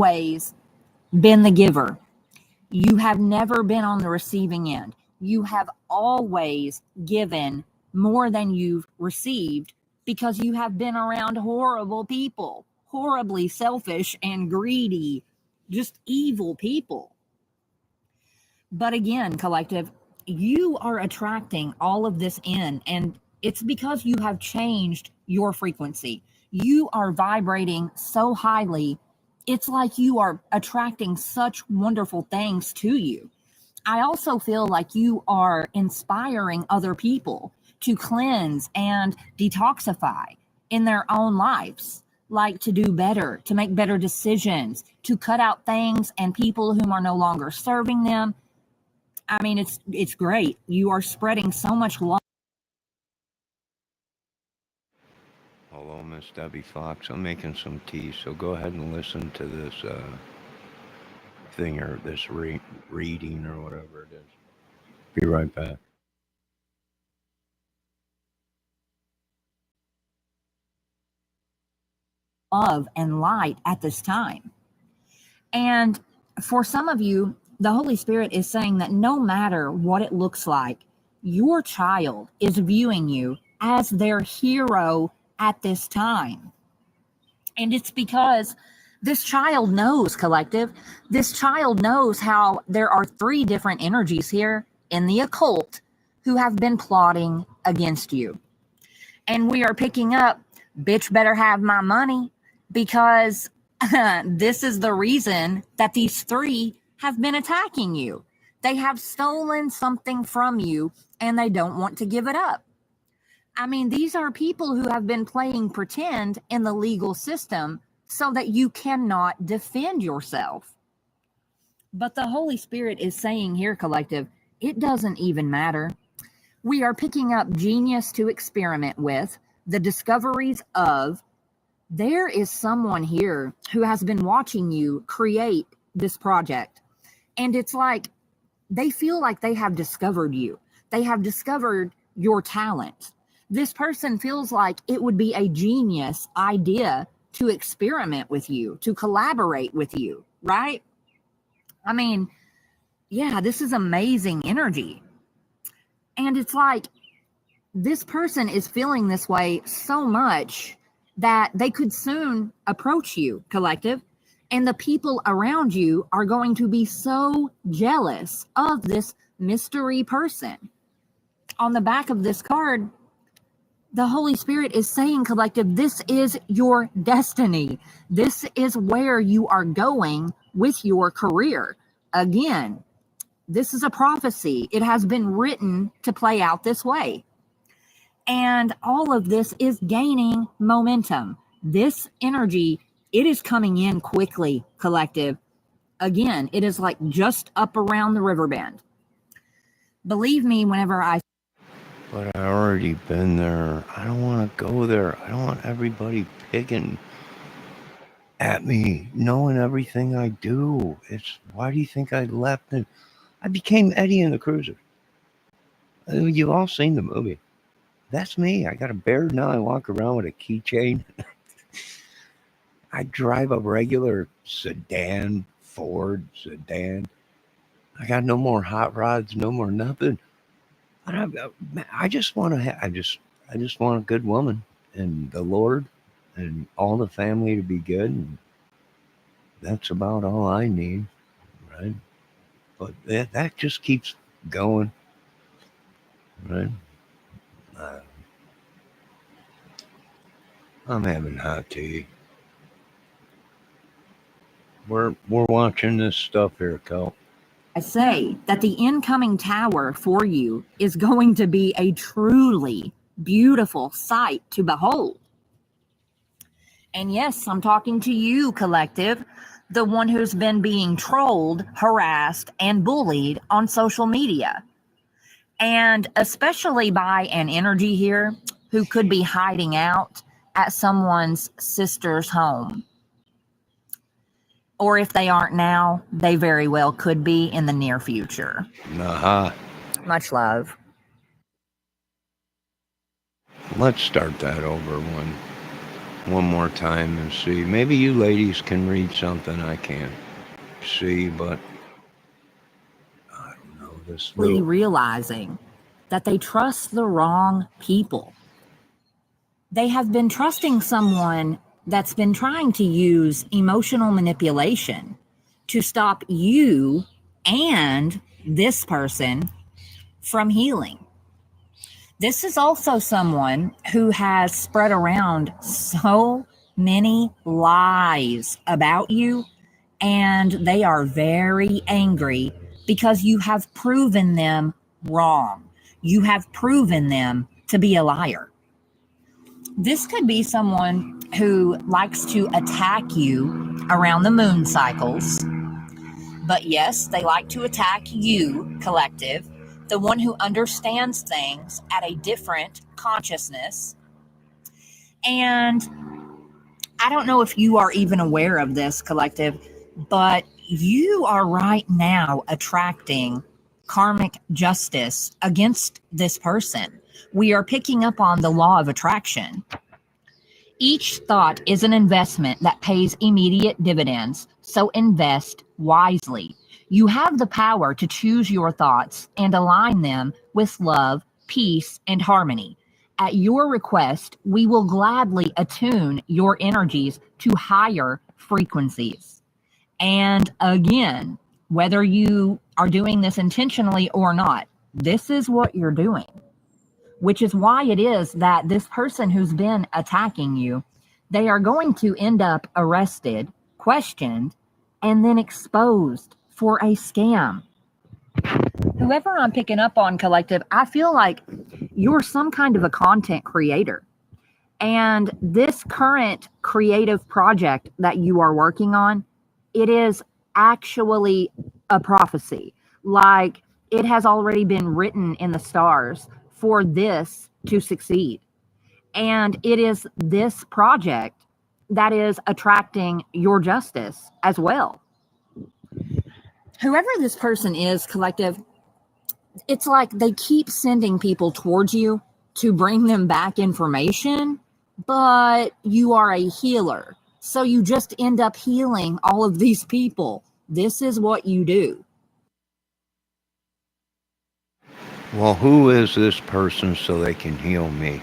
always been the giver. You have never been on the receiving end. You have always given more than you've received because you have been around horrible people, horribly selfish and greedy, just evil people. But again, collective, you are attracting all of this in, and it's because you have changed your frequency. You are vibrating so highly. It's like you are attracting such wonderful things to you. I also feel like you are inspiring other people to cleanse and detoxify in their own lives, like to do better, to make better decisions, to cut out things and people whom are no longer serving them. I mean, it's great. You are spreading so much love. Hello, Miss Debbie Fox. I'm making some tea, so go ahead and listen to this thing or this reading or whatever it is. Be right back. Love and light at this time. And for some of you, the Holy Spirit is saying that no matter what it looks like, your child is viewing you as their hero at this time. And it's because this child knows, collective, this child knows how there are 3 different energies here in the occult who have been plotting against you. And we are picking up, bitch better have my money, because this is the reason that these 3 have been attacking you. They have stolen something from you and they don't want to give it up. I mean, these are people who have been playing pretend in the legal system so that you cannot defend yourself. But the Holy Spirit is saying here, collective, it doesn't even matter. We are picking up genius to experiment with, the discoveries of. There is someone here who has been watching you create this project. And it's like they feel like they have discovered you. They have discovered your talent. This person feels like it would be a genius idea to experiment with you, to collaborate with you, right? I mean, yeah, this is amazing energy. And it's like this person is feeling this way so much that they could soon approach you, collective, and the people around you are going to be so jealous of this mystery person. On the back of this card, the Holy Spirit is saying, collective, this is your destiny. This is where you are going with your career. Again, this is a prophecy. It has been written to play out this way. And all of this is gaining momentum. This energy, it is coming in quickly, collective. Again, it is like just up around the river bend. Believe me, whenever I... But I already been there. I don't want to go there. I don't want everybody picking at me, knowing everything I do. It's why do you think I left? And I became Eddie in the Cruiser. You've all seen the movie. That's me. I got a beard now. I walk around with a keychain. I drive a regular sedan, Ford sedan. I got no more hot rods, no more nothing. I just want to I just want a good woman and the Lord and all the family to be good. And that's about all I need, right? But that just keeps going, right? I'm having hot tea. We're watching this stuff here, Cal. I say that the incoming tower for you is going to be a truly beautiful sight to behold. And yes, I'm talking to you, collective, the one who's been being trolled, harassed, and bullied on social media. And especially by an energy here who could be hiding out at someone's sister's home. Or if they aren't now, they very well could be in the near future. Much love. Let's start that over one. one more time and see. Maybe you ladies can read something I can't see, but I don't know. This little. Realizing that they trust the wrong people. They have been trusting someone that's been trying to use emotional manipulation to stop you and this person from healing. This is also someone who has spread around so many lies about you, and they are very angry because you have proven them wrong. You have proven them to be a liar. This could be someone who likes to attack you around the moon cycles. But yes, they like to attack you, collective, the one who understands things at a different consciousness. And I don't know if you are even aware of this, collective, but you are right now attracting karmic justice against this person. We are picking up on the law of attraction. Each thought is an investment that pays immediate dividends, so invest wisely. You have the power to choose your thoughts and align them with love, peace, and harmony. At your request, we will gladly attune your energies to higher frequencies. And again, whether you are doing this intentionally or not, this is what you're doing, which is why it is that this person who's been attacking you, they are going to end up arrested, questioned, and then exposed for a scam. Whoever I'm picking up on, collective, I feel like you're some kind of a content creator. And this current creative project that you are working on, it is actually a prophecy. Like, it has already been written in the stars for this to succeed. And it is this project that is attracting your justice as well. Whoever this person is, collective, it's like they keep sending people towards you to bring them back information, but you are a healer. So you just end up healing all of these people. This is what you do. Well, who is this person so they can heal me?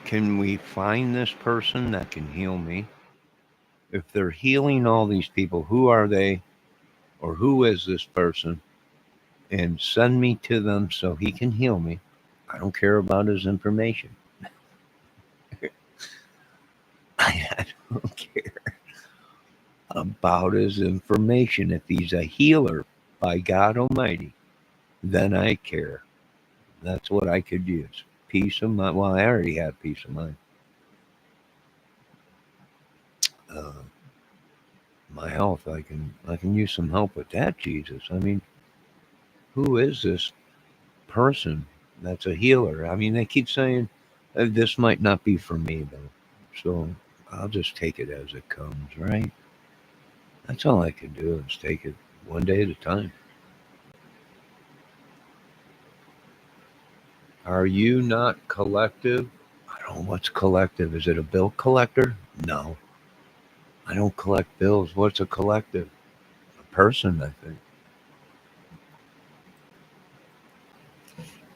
Can we find this person that can heal me? If they're healing all these people, who are they? Or who is this person? And send me to them so he can heal me. I don't care about his information. I don't care about his information. If he's a healer, by God Almighty, then I care. That's what I could use. Peace of mind. Well, I already have peace of mind. My health, I can use some help with that, Jesus. I mean, who is this person that's a healer? I mean, they keep saying this might not be for me though, so I'll just take it as it comes, right? That's all I can do is take it one day at a time. Are you not collective? I don't know what's collective. Is it a bill collector? No, I don't collect bills. What's a collective? A person, I think.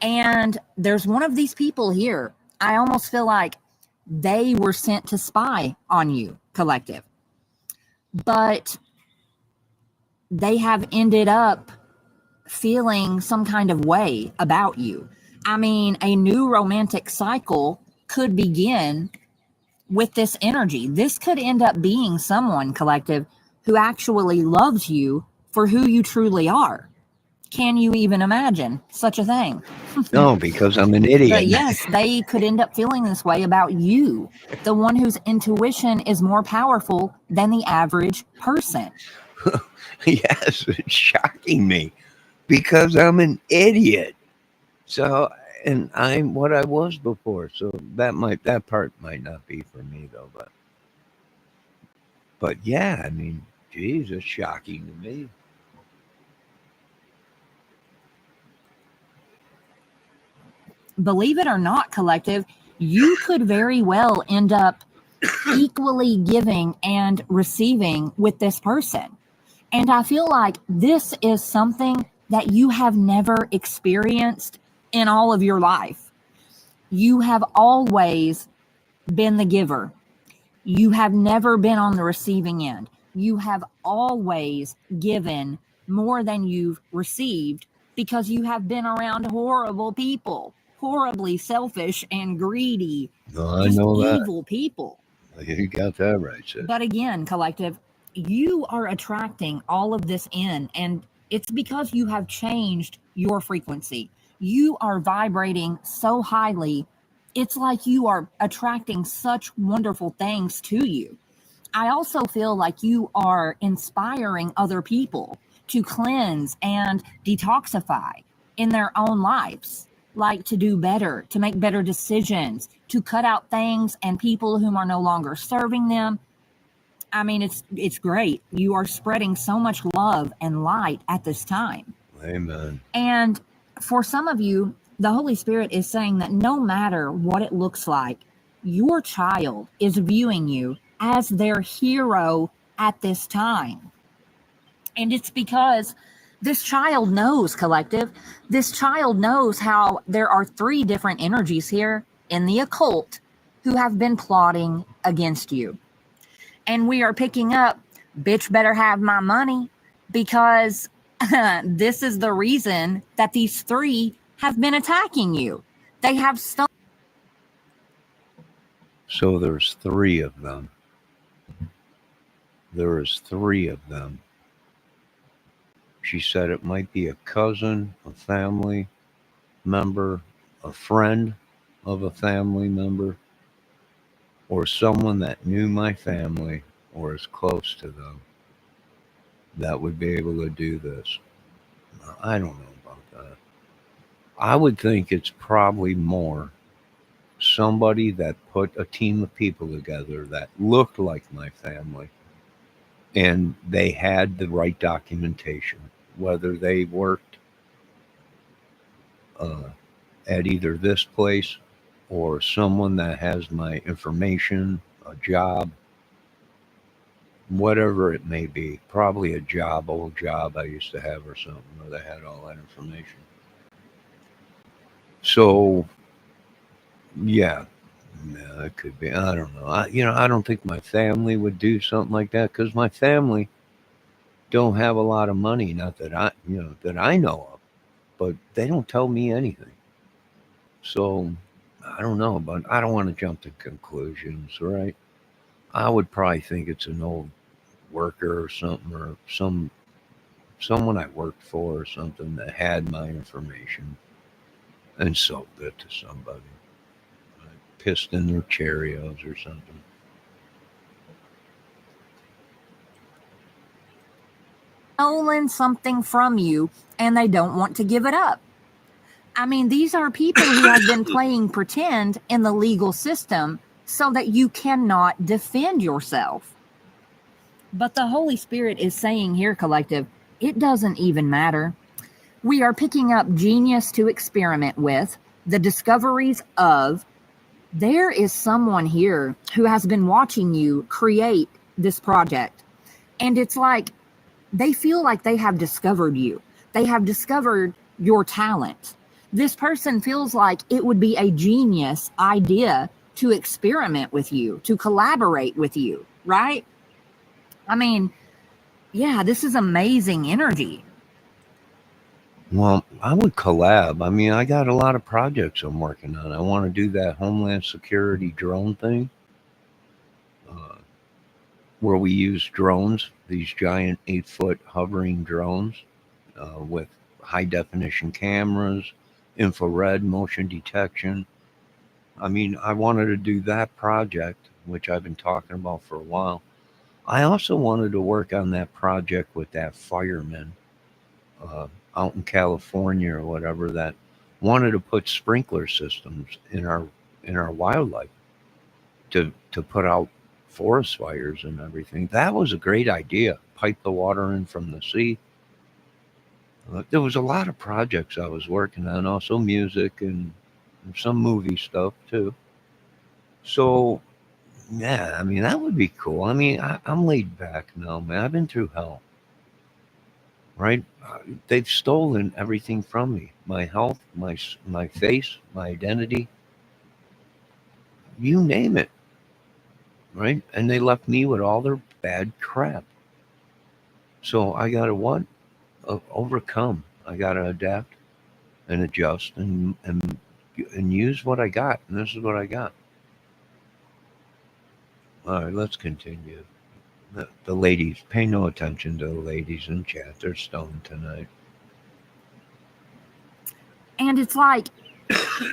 And there's one of these people here. I almost feel like they were sent to spy on you, collective. But they have ended up feeling some kind of way about you. I mean, a new romantic cycle could begin with this energy. This could end up being someone, collective, who actually loves you for who you truly are. Can you even imagine such a thing? No, because I'm an But idiot. yes, they could end up feeling this way about you, the one whose intuition is more powerful than the average person. Yes, it's shocking me because I'm an idiot. So, and I'm what I was before. So that part might not be for me though. But yeah, I mean, geez, it's shocking to me. Believe it or not, collective, you could very well end up equally giving and receiving with this person. And I feel like this is something that you have never experienced in all of your life. You have always been the giver. You have never been on the receiving end. You have always given more than you've received because you have been around horrible people, horribly selfish and greedy, No, I just know that. evil people. You got that right, sis. But again, collective, you are attracting all of this in, and it's because you have changed your frequency. You are vibrating so highly, it's like you are attracting such wonderful things to you. I also feel like you are inspiring other people to cleanse and detoxify in their own lives, like to do better, to make better decisions, to cut out things and people whom are no longer serving them. I mean, it's great. You are spreading so much love and light at this time. Amen. And for some of you, the Holy Spirit is saying that no matter what it looks like, your child is viewing you as their hero at this time. And it's because this child knows, collective, this child knows how there are 3 different energies here in the occult who have been plotting against you. And we are picking up, bitch better have my money, because this is the reason that these 3 have been attacking you. They have stolen. So there's 3 of them. There is 3 of them. She said it might be a cousin, a family member, a friend of a family member, or someone that knew my family or is close to them that would be able to do this. I don't know about that. I would think it's probably more somebody that put a team of people together that looked like my family and they had the right documentation, whether they worked at either this place or someone that has my information, a job, whatever it may be, probably a job, old job I used to have or something, where they had all that information. So, yeah, it could be. I don't know. I don't think my family would do something like that because my family don't have a lot of money. Not that that I know of, but they don't tell me anything. So, I don't know, but I don't want to jump to conclusions, right? I would probably think it's an old worker or something, or someone I worked for or something that had my information and sold it to somebody. Pissed in their Cheerios or something. Stolen something from you and they don't want to give it up. I mean, these are people who have been playing pretend in the legal system so that you cannot defend yourself. But the Holy Spirit is saying here, collective, it doesn't even matter. We are picking up genius to experiment with, the discoveries of. There is someone here who has been watching you create this project. And it's like they feel like they have discovered you. They have discovered your talent. This person feels like it would be a genius idea to experiment with you, to collaborate with you, right? I mean, yeah, this is amazing energy. Well, I would collab. I mean, I got a lot of projects I'm working on. I want to do that Homeland Security drone thing uh, where we use drones, these giant 8-foot hovering drones with high definition cameras, infrared motion detection. I mean, I wanted to do that project, which I've been talking about for a while. I also wanted to work on that project with that fireman uh, out in California or whatever that wanted to put sprinkler systems in our wildlife to put out forest fires and everything. That was a great idea. Pipe the water in from the sea. There was a lot of projects I was working on, also music and some movie stuff too. So, yeah, I mean, that would be cool. I mean, I'm laid back now, man. I've been through hell, right? They've stolen everything from me: my health, my face, my identity, you name it, right? And they left me with all their bad crap. So I got to what? Overcome. I got to adapt and adjust and use what I got. And this is what I got. All right, let's continue. The ladies, pay no attention to the ladies in chat. They're stoned tonight. And it's like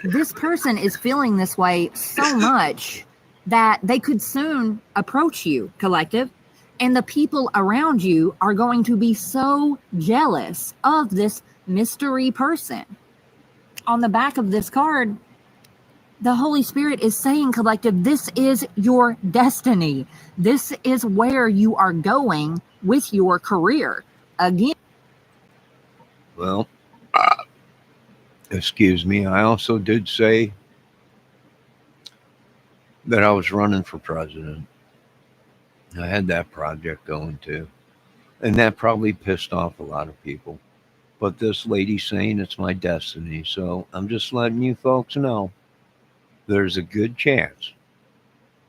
this person is feeling this way so much that they could soon approach you, collective, and the people around you are going to be so jealous of this mystery person. On the back of this card, the Holy Spirit is saying, collective, this is your destiny. This is where you are going with your career. Again, Well, excuse me. I also did say that I was running for president. I had that project going too. And that probably pissed off a lot of people. But this lady's saying it's my destiny. So I'm just letting you folks know there's a good chance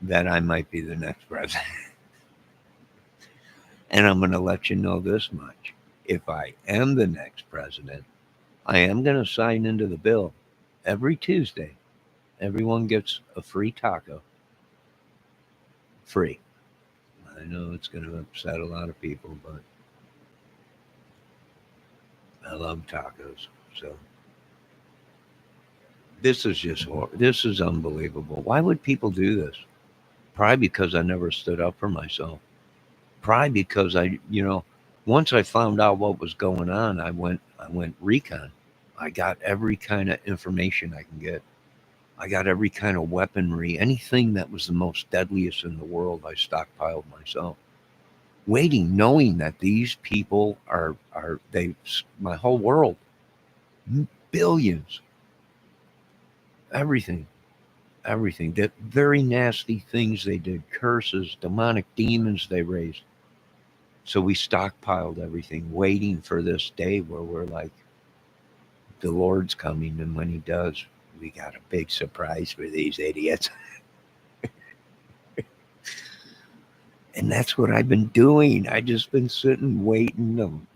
that I might be the next president. And I'm going to let you know this much. If I am the next president, I am going to sign into the bill every Tuesday. Everyone gets a free taco. Free. I know it's going to upset a lot of people, but I love tacos. So this is just horrible. This is unbelievable. Why would people do this? Probably because I never stood up for myself. Probably because once I found out what was going on, I went recon. I got every kind of information I can get. I got every kind of weaponry, anything that was the most deadliest in the world, I stockpiled myself. Waiting, knowing that these people are my whole world, billions, everything, that very nasty things they did, curses, demonic demons they raised. So we stockpiled everything, waiting for this day where we're like, the Lord's coming, and when He does, we got a big surprise for these idiots. And that's what I've been doing. I just been sitting, waiting.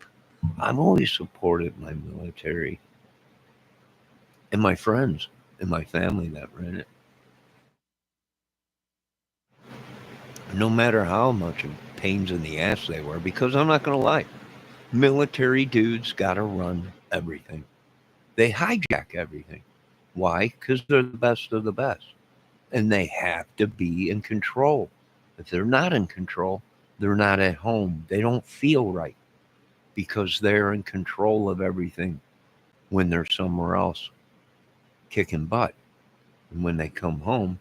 I've always supported my military and my friends and my family that ran it. No matter how much of pains in the ass they were, because I'm not going to lie, military dudes got to run everything. They hijack everything. Why? Because they're the best of the best. And they have to be in control. If they're not in control, they're not at home. They don't feel right because they're in control of everything when they're somewhere else kicking butt. And when they come home,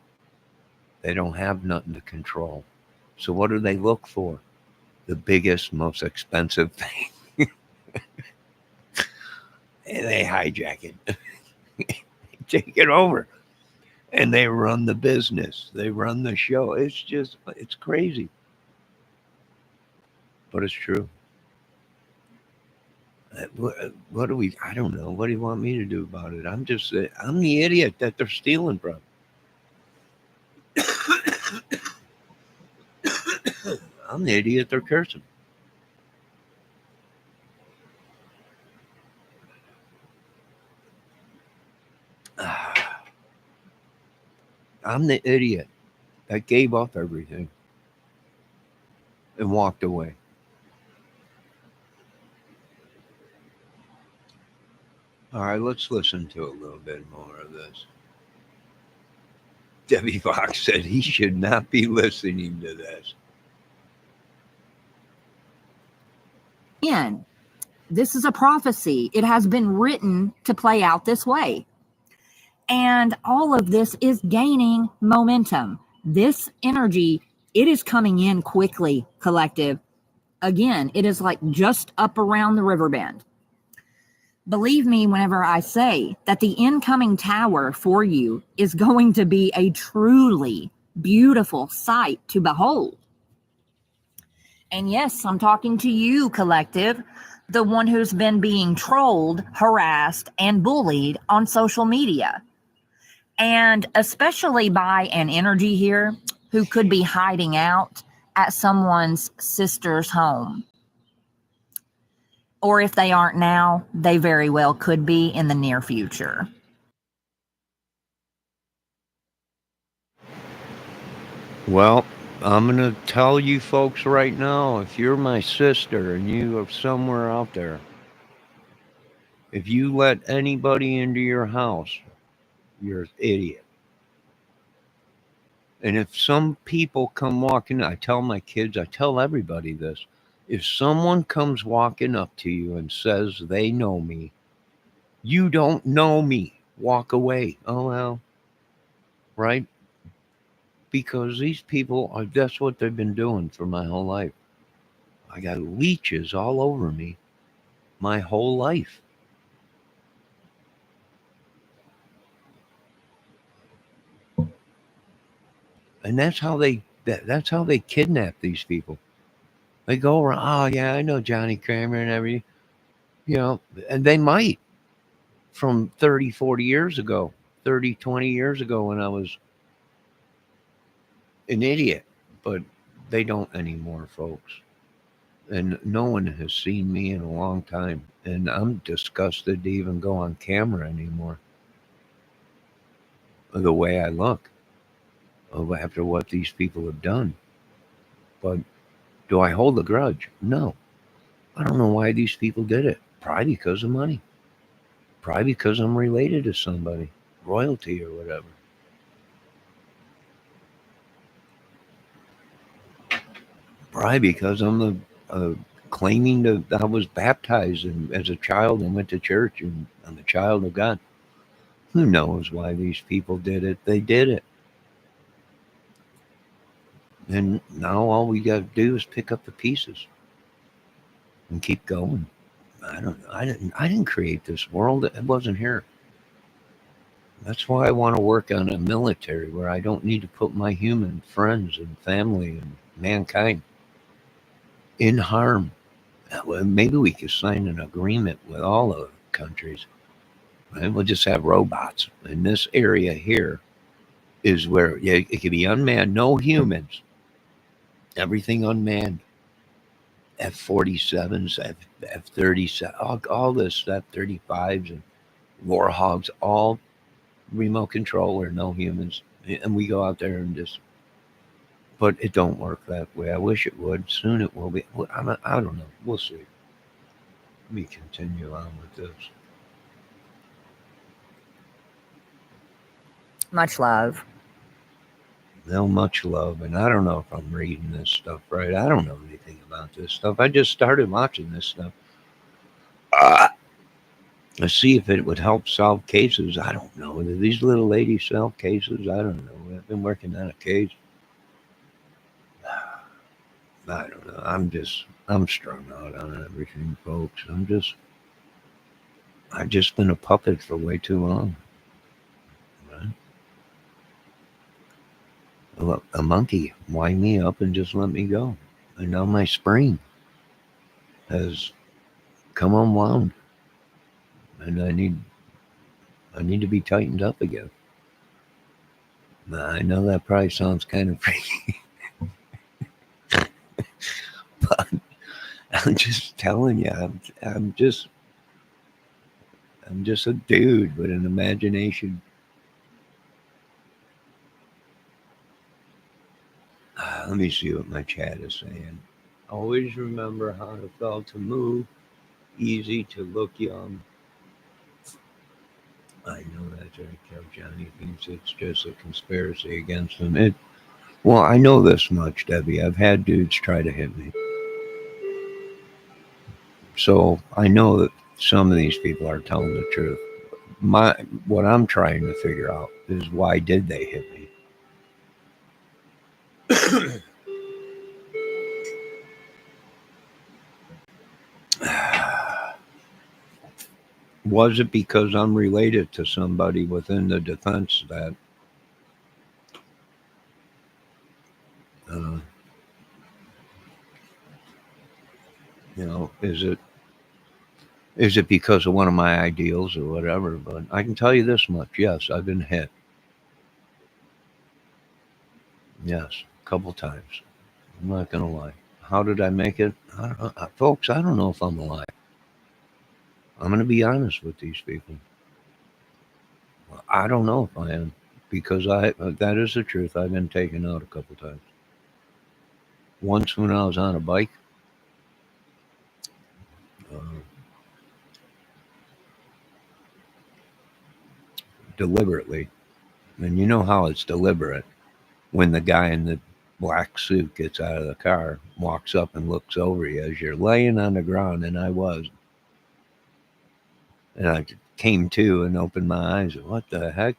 they don't have nothing to control. So what do they look for? The biggest, most expensive thing. And they hijack it. Take it over. And they run the business. They run the show. It's crazy. But it's true. What do I don't know. What do you want me to do about it? I'm the idiot that they're stealing from. I'm the idiot they're cursing. I'm the idiot that gave up everything and walked away. All right, let's listen to a little bit more of this. Debbie Fox said he should not be listening to this. again, this is a prophecy. It has been written to play out this way. And all of this is gaining momentum. This energy, it is coming in quickly, collective. Again, it is like just up around the river bend. Believe me whenever I say that the incoming tower for you is going to be a truly beautiful sight to behold. And yes, I'm talking to you, collective, the one who's been being trolled, harassed, and bullied on social media. And especially by an energy here who could be hiding out at someone's sister's home. Or if they aren't now, they very well could be in the near future. Well, I'm going to tell you folks right now, if you're my sister and you are somewhere out there, if you let anybody into your house, you're an idiot. And if some people come walking, I tell my kids, I tell everybody this. If someone comes walking up to you and says they know me, you don't know me. Walk away. Oh, well, right? Because these people are, that's what they've been doing for my whole life. I got leeches all over me my whole life. And that's how they kidnap these people. They go around, oh yeah, I know Johnny Kramer and everything, you know, and they might from 30, 40 years ago, 30, 20 years ago when I was an idiot, but they don't anymore, folks. And no one has seen me in a long time. And I'm disgusted to even go on camera anymore. The way I look after what these people have done. But do I hold a grudge? No. I don't know why these people did it. Probably because of money. Probably because I'm related to somebody, royalty or whatever. Probably because I'm claiming that I was baptized as a child and went to church and I'm a child of God. Who knows why these people did it? They did it. And now all we got to do is pick up the pieces and keep going. I don't know. I didn't create this world. It wasn't here. That's why I want to work on a military where I don't need to put my human friends and family and mankind in harm. Well, maybe we could sign an agreement with all the countries. Right? We'll just have robots. In this area here is where, yeah, it could be unmanned, no humans, everything unmanned. F-47s, F-37, all this F-35s and Warhogs, all remote control or no humans. And we go out there and just, but it don't work that way. I wish it would. Soon it will be. I don't know. We'll see. Let me continue on with this. Much love. No, much love. And I don't know if I'm reading this stuff right. I don't know anything about this stuff. I just started watching this stuff. Let's see if it would help solve cases. I don't know. Do these little ladies solve cases? I don't know. I've been working on a case. I don't know. I'm strung out on everything, folks. I've just been a puppet for way too long. Right? A monkey wind me up and just let me go. And now my spring has come unwound. And I need to be tightened up again. I know that probably sounds kind of freaky, but I'm just telling you, I'm just a dude with an imagination. Let me see what my chat is saying. Always remember how it felt to move. Easy to look young. I know that's right, Kev. Johnny thinks it's just a conspiracy against him. Well, I know this much, Debbie. I've had dudes try to hit me. So I know that some of these people are telling the truth. What I'm trying to figure out is why did they hit me? Was it because I'm related to somebody within the defense that Uh, is it because of one of my ideals or whatever? But I can tell you this much: yes, I've been hit. Yes, a couple times. I'm not gonna lie. How did I make it? I don't know. Folks, I don't know if I'm alive. I'm gonna be honest with these people. I don't know if I am because I that is the truth. I've been taken out a couple times. Once when I was on a bike, uh, deliberately, and you know how it's deliberate when the guy in the black suit gets out of the car, walks up and looks over you as you're laying on the ground, and I was, and I came to and opened my eyes. What the heck?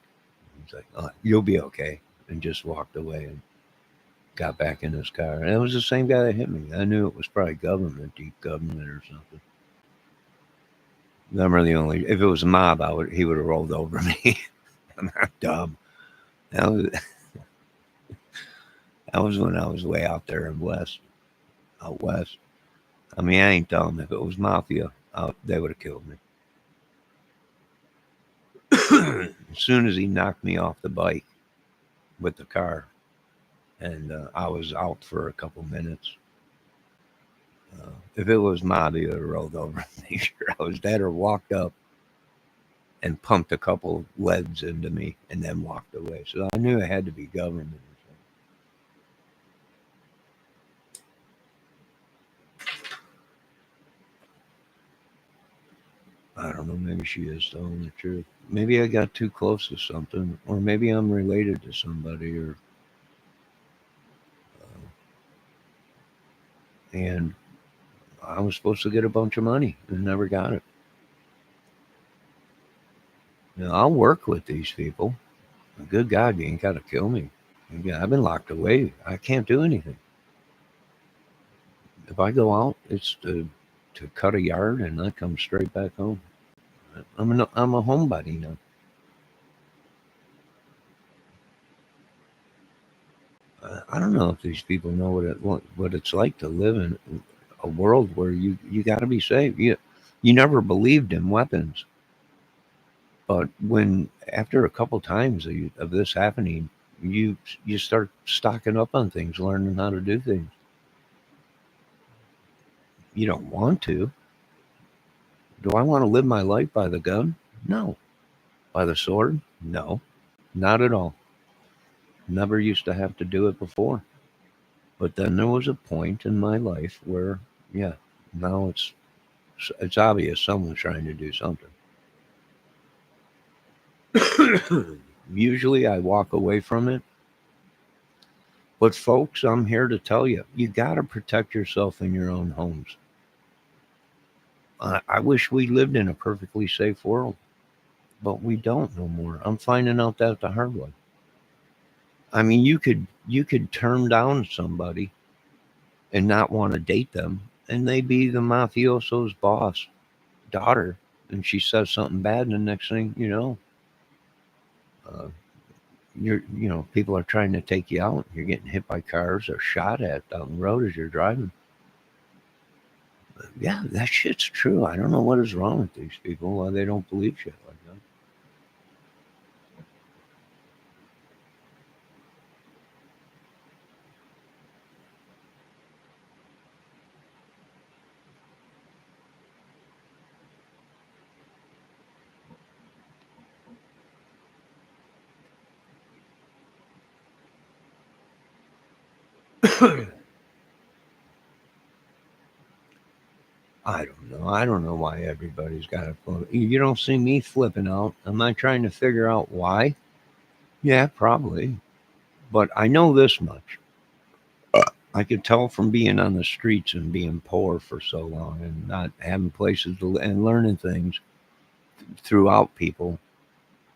He's like, "Oh, you'll be okay," and just walked away and got back in his car. And it was the same guy that hit me. I knew it was probably government, deep government or something. I'm really only. If it was a mob, he would have rolled over me. I'm not dumb. That was that was when I was way out there in out west. I mean, I ain't dumb. If it was mafia, they would have killed me. As soon as he knocked me off the bike with the car, and I was out for a couple minutes. If it was mob, he would have rolled over and made sure I was dead, or walked up and pumped a couple leads into me and then walked away. So I knew it had to be government. I don't know. Maybe she is telling the truth. Maybe I got too close to something, or maybe I'm related to somebody, or and I was supposed to get a bunch of money and never got it. Now, I'll work with these people. Good God, you ain't got to kill me. Yeah, I've been locked away. I can't do anything. If I go out, it's to cut a yard, and I come straight back home. I'm a homebody now. I don't know if these people know what it's like to live in a world where you got to be safe. You never believed in weapons, but when after a couple times of this happening, you start stocking up on things, learning how to do things. You don't want to. Do I want to live my life by the gun? No. By the sword? No. Not at all. Never used to have to do it before. But then there was a point in my life where, yeah, now it's obvious someone's trying to do something. Usually I walk away from it. But folks, I'm here to tell you, you got to protect yourself in your own homes. I wish we lived in a perfectly safe world, but we don't no more. I'm finding out that the hard way. I mean, you could turn down somebody and not want to date them, and they be the mafioso's boss daughter, and she says something bad, and the next thing you know, uh, people are trying to take you out. You're getting hit by cars or shot at down the road as you're driving. Yeah, that shit's true. I don't know what is wrong with these people. Why they don't believe shit like that. I don't know. I don't know why everybody's got a phone. You don't see me flipping out. Am I trying to figure out why? Yeah, probably. But I know this much. I could tell from being on the streets and being poor for so long and not having places to and learning things throughout people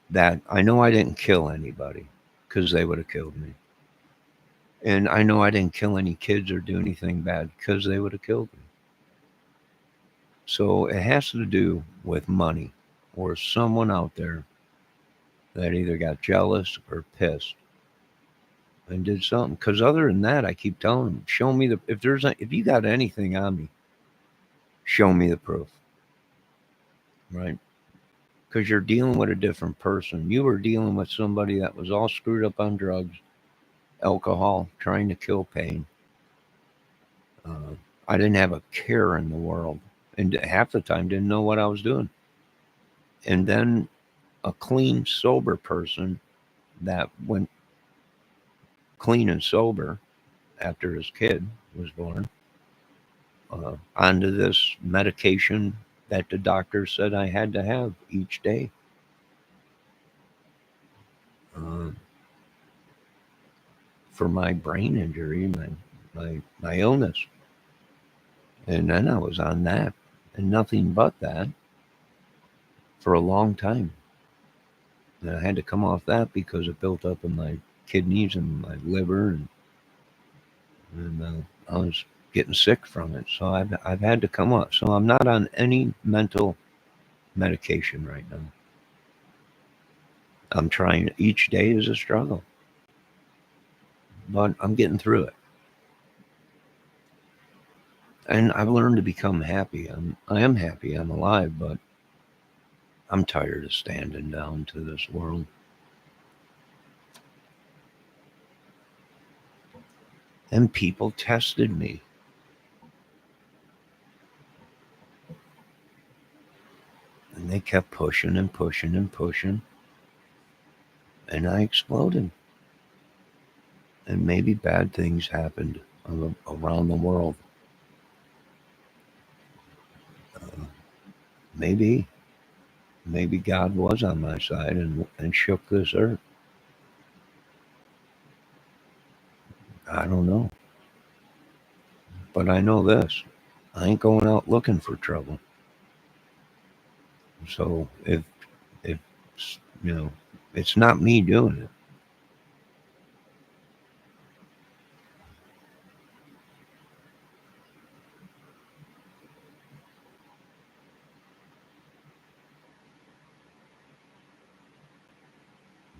that I know I didn't kill anybody because they would have killed me. And I know I didn't kill any kids or do anything bad because they would have killed me. So it has to do with money or someone out there that either got jealous or pissed and did something. Because other than that, I keep telling them, show me if you got anything on me, show me the proof, right? Because you're dealing with a different person. You were dealing with somebody that was all screwed up on drugs, alcohol, trying to kill pain. I didn't have a care in the world, and half the time didn't know what I was doing. And then a clean, sober person that went clean and sober after his kid was born, onto this medication that the doctor said I had to have each day. Uh, for my brain injury, my illness. And then I was on that and nothing but that for a long time. And I had to come off that because it built up in my kidneys and my liver, and I was getting sick from it. So I've had to come off. So I'm not on any mental medication right now. I'm trying. Each day is a struggle, but I'm getting through it. And I've learned to become happy. I am happy. I'm alive, but I'm tired of standing down to this world. And people tested me. And they kept pushing and pushing and pushing. And I exploded. And maybe bad things happened around the world. Uh, maybe. Maybe God was on my side and shook this earth. I don't know. But I know this. I ain't going out looking for trouble. So if you know, it's not me doing it.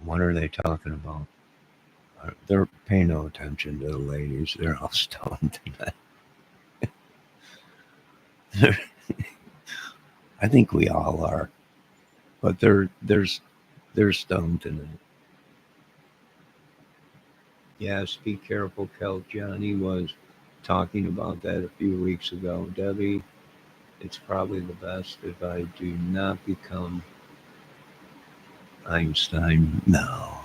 What are they talking about? They're paying no attention to the ladies. They're all stoned tonight. I think we all are, but they're stoned tonight. Yes, be careful, Kel. Johnny was talking about that a few weeks ago. Debbie, it's probably the best if I do not become Einstein. No.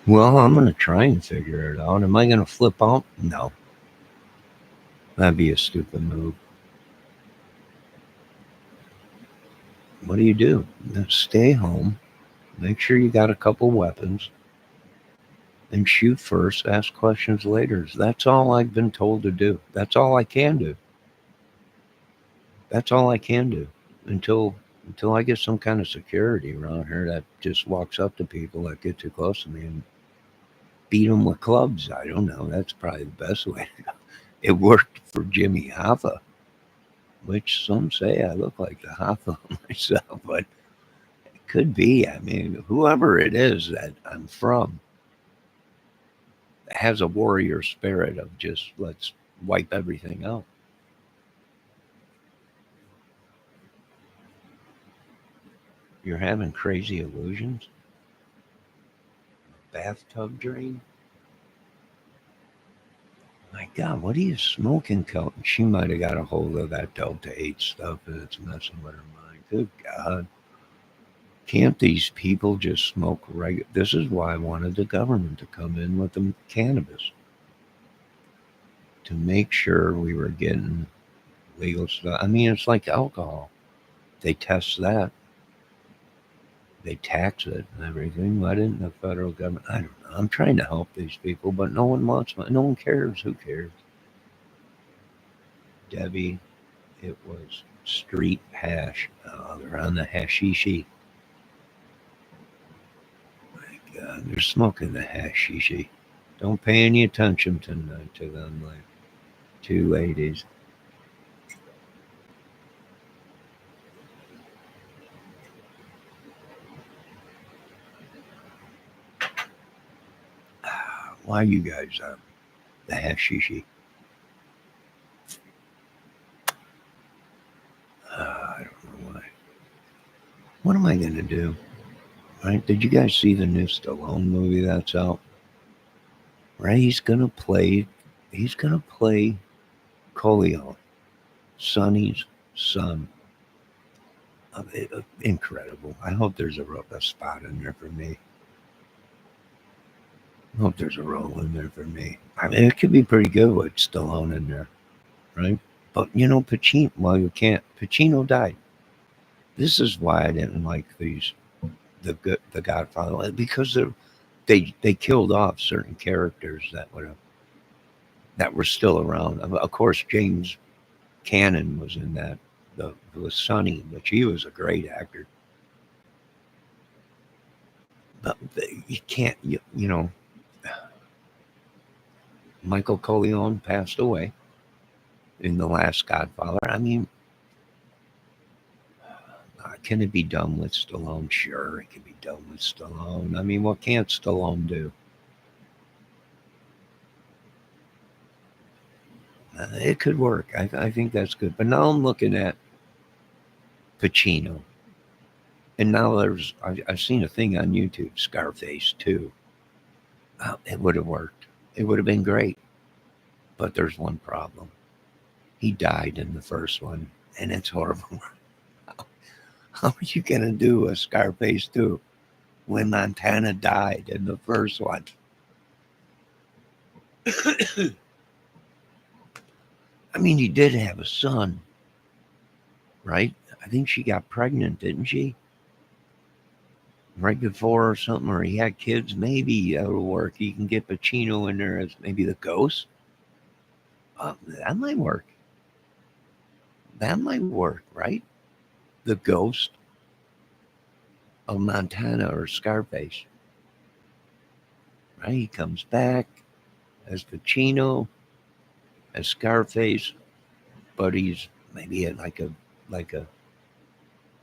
Well, I'm going to try and figure it out. Am I going to flip out? No. That'd be a stupid move. What do? Stay home. Make sure you got a couple weapons and shoot first, ask questions later. That's all I've been told to do. That's all I can do. That's all I can do until I get some kind of security around here that just walks up to people that get too close to me and beat them with clubs. I don't know. That's probably the best way to go. It worked for Jimmy Hoffa, which some say I look like the Hoffa myself, but it could be. I mean, whoever it is that I'm from has a warrior spirit of just let's wipe everything out. You're having crazy illusions? Bathtub drain? My God, what are you smoking, Kelton? She might have got a hold of that Delta 8 stuff and it's messing with her mind. Good God. Can't these people just smoke regular? This is why I wanted the government to come in with the cannabis to make sure we were getting legal stuff. I mean, it's like alcohol. They test that. They tax it and everything. Why didn't the federal government? I don't know. I'm trying to help these people, but no one wants my. No one cares. Who cares? Debbie, it was street hash. Oh, they're on the hashishi. My God, they're smoking the hashishi. Don't pay any attention to them, like two ladies. Why you guys the hashishi? I don't know why. What am I gonna do? Right? Did you guys see the new Stallone movie that's out? Right? He's gonna play. He's gonna play Coleon, Sonny's son. Incredible. I hope there's a spot in there for me. I hope there's a role in there for me. I mean, it could be pretty good with Stallone in there, right? But you know, Pacino. Well, you can't. Pacino died. This is why I didn't like the Godfather, because they killed off certain characters that were still around. Of course, James Cannon was in that. Was Sonny, which he was a great actor. But you can't, you know, Michael Corleone passed away in the last Godfather. I mean, can it be done with Stallone? Sure, it can be done with Stallone. I mean, what can't Stallone do? It could work. I think that's good. But now I'm looking at Pacino. And now I've seen a thing on YouTube, Scarface 2. It would have worked. It would have been great. But there's one problem. He died in the first one, and it's horrible. How are you going to do a Scarface 2 when Montana died in the first one? I mean, he did have a son, right? I think she got pregnant, didn't she? Right before or something, or he had kids. Maybe that'll work. You can get Pacino in there as maybe the ghost. That might work. That might work, right? The ghost of Montana or Scarface. Right? He comes back as Pacino, as Scarface, but he's maybe like a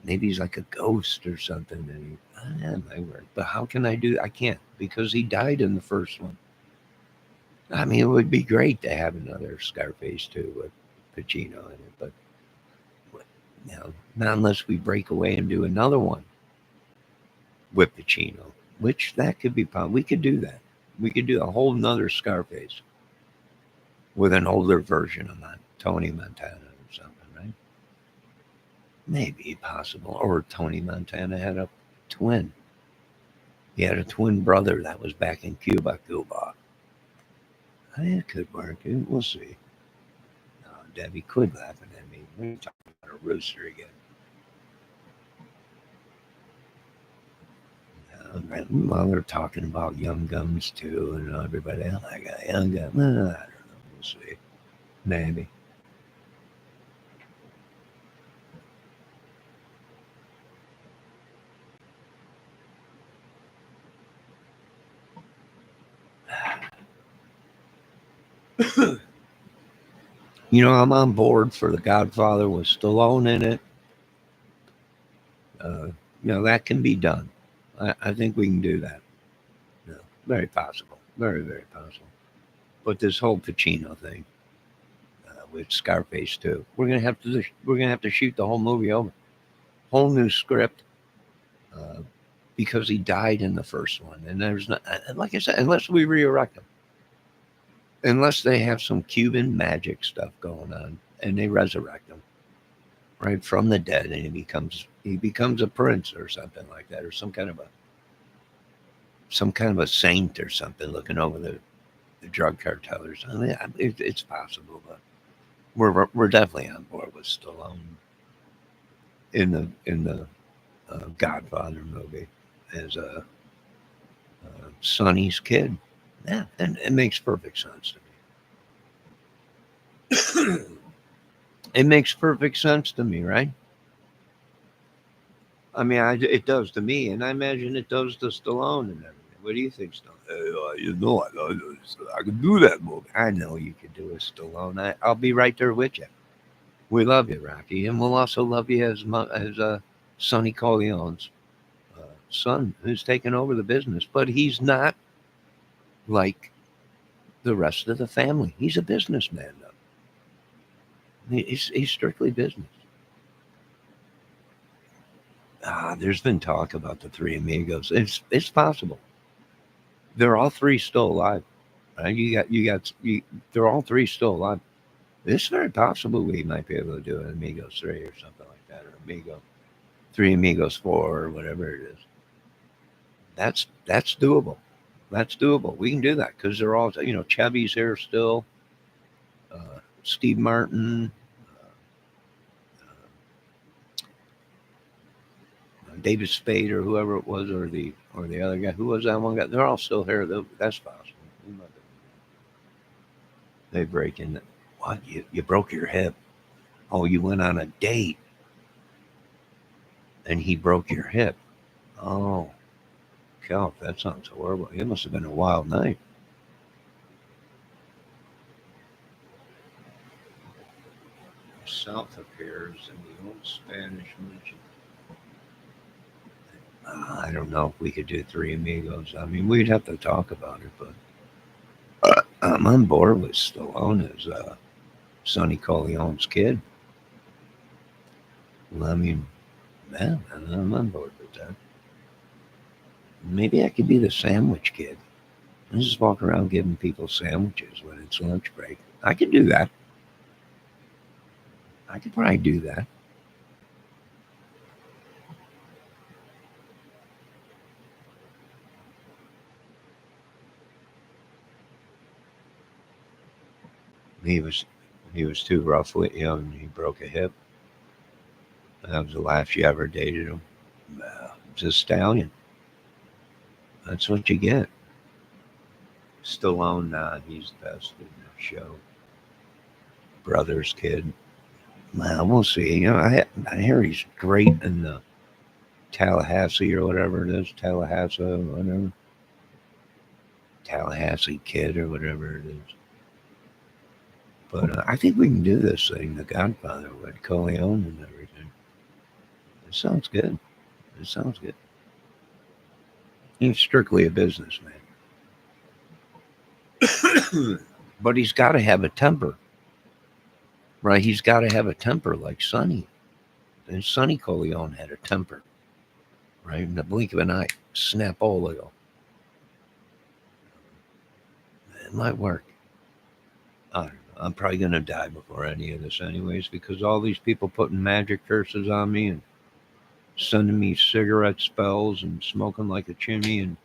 maybe he's like a ghost or something. And that might work. But how can I do? I can't, because he died in the first one. I mean, it would be great to have another Scarface too with Pacino in it, but you know, not unless we break away and do another one with Pacino, which that could be possible. We could do that. We could do a whole nother Scarface with an older version of Tony Montana or something, right? Maybe possible. Or Tony Montana had a twin. He had a twin brother that was back in Cuba. It could work. We'll see. No, Debbie quit laughing at me. We're talking about a rooster again. Well, they're talking about Young Guns too, and everybody else. I got Young Guns. I don't know. We'll see. Maybe. You know, I'm on board for The Godfather with Stallone in it. You know, that can be done. I think we can do that. Yeah, very possible. Very, very possible. But this whole Pacino thing with Scarface too, we're gonna have to shoot the whole movie over, whole new script, because he died in the first one, and there's not, like I said, unless we re-erect him, unless they have some Cuban magic stuff going on and they resurrect him right from the dead, and he becomes a prince or something like that, or some kind of a saint or something, looking over the drug cartel or something. It's possible, but we're definitely on board with Stallone in the Godfather movie as a Sonny's kid. Yeah, and it makes perfect sense to me. It makes perfect sense to me, right? I mean, it does to me, and I imagine it does to Stallone and everything. What do you think, Stallone? You know, I can do that movie. I know you can do it, Stallone. I'll be right there with you. We love you, Rocky, and we'll also love you as Sonny Corleone's son, who's taken over the business. But he's not like the rest of the family. He's a businessman, though. He's strictly business. There's been talk about the three amigos. It's possible. They're all three still alive. Right? They're all three still alive. It's very possible we might be able to do an Amigos 3 or something like that, or Amigo 3 Amigos 4 or whatever it is. That's doable. That's doable. We can do that because they're all, Chevy's here still, Steve Martin, David Spade or whoever it was, or the other guy. Who was that one guy? They're all still here. That's possible. They break in. What? You broke your hip? Oh, you went on a date and he broke your hip. Oh, God, that sounds horrible. It must have been a wild night. South appears in the old Spanish mention. I don't know if we could do three amigos. I mean, we'd have to talk about it, but I'm on board with Stallone as Sonny Corleone's kid. Well, I mean, man, I'm on board with that. Maybe I could be the sandwich kid. I just walk around giving people sandwiches when it's lunch break. I could do that. I could probably do that. He was he was too rough with you and he broke a hip. That was the last you ever dated him. It's a stallion. That's what you get. Stallone, he's the best in the show. Brother's kid. Well, we'll see. I hear he's great in the Tallahassee or whatever it is. Tallahassee, whatever. Tallahassee Kid or whatever it is. But I think we can do this thing, The Godfather, with Corleone and everything. It sounds good. It sounds good. He's strictly a businessman. But he's got to have a temper, right? He's got to have a temper like Sonny. And Sonny Corleone had a temper, right? In the blink of an eye, snap oleo. It might work. I don't know. I'm probably going to die before any of this, anyways, because all these people putting magic curses on me and sending me cigarette spells and smoking like a chimney, and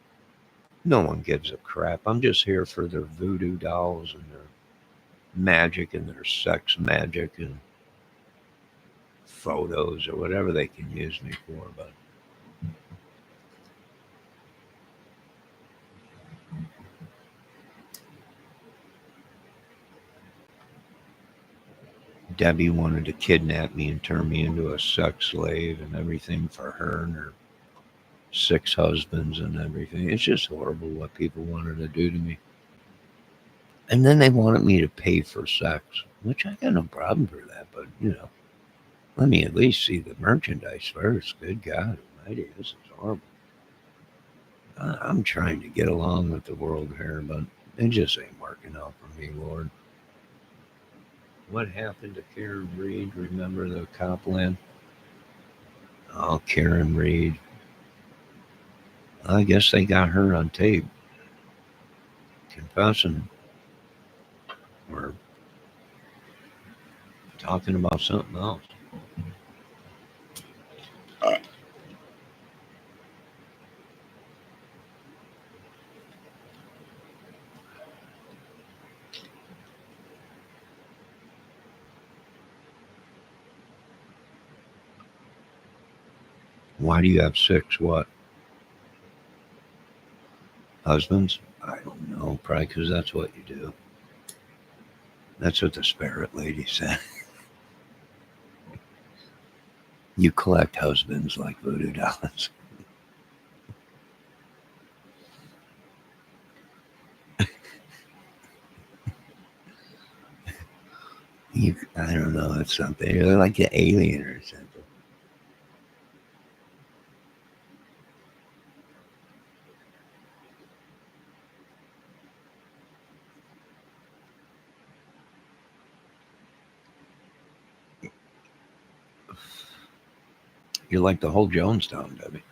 no one gives a crap. I'm just here for their voodoo dolls and their magic and their sex magic and photos or whatever they can use me for. But Debbie wanted to kidnap me and turn me into a sex slave and everything for her and her 6 husbands and everything. It's just horrible what people wanted to do to me. And then they wanted me to pay for sex, which I got no problem for that, but let me at least see the merchandise first. Good God Almighty, this is horrible. I'm trying to get along with the world here, but it just ain't working out for me, Lord. What happened to Karen Reed? Remember the Copland? Oh, Karen Reed. I guess they got her on tape confessing or talking about something else. Why do you have 6 what? Husbands? I don't know. Probably because that's what you do. That's what the spirit lady said. You collect husbands like voodoo dolls. I don't know. It's something. You're like an alien or something. You're like the whole Jonestown, Debbie.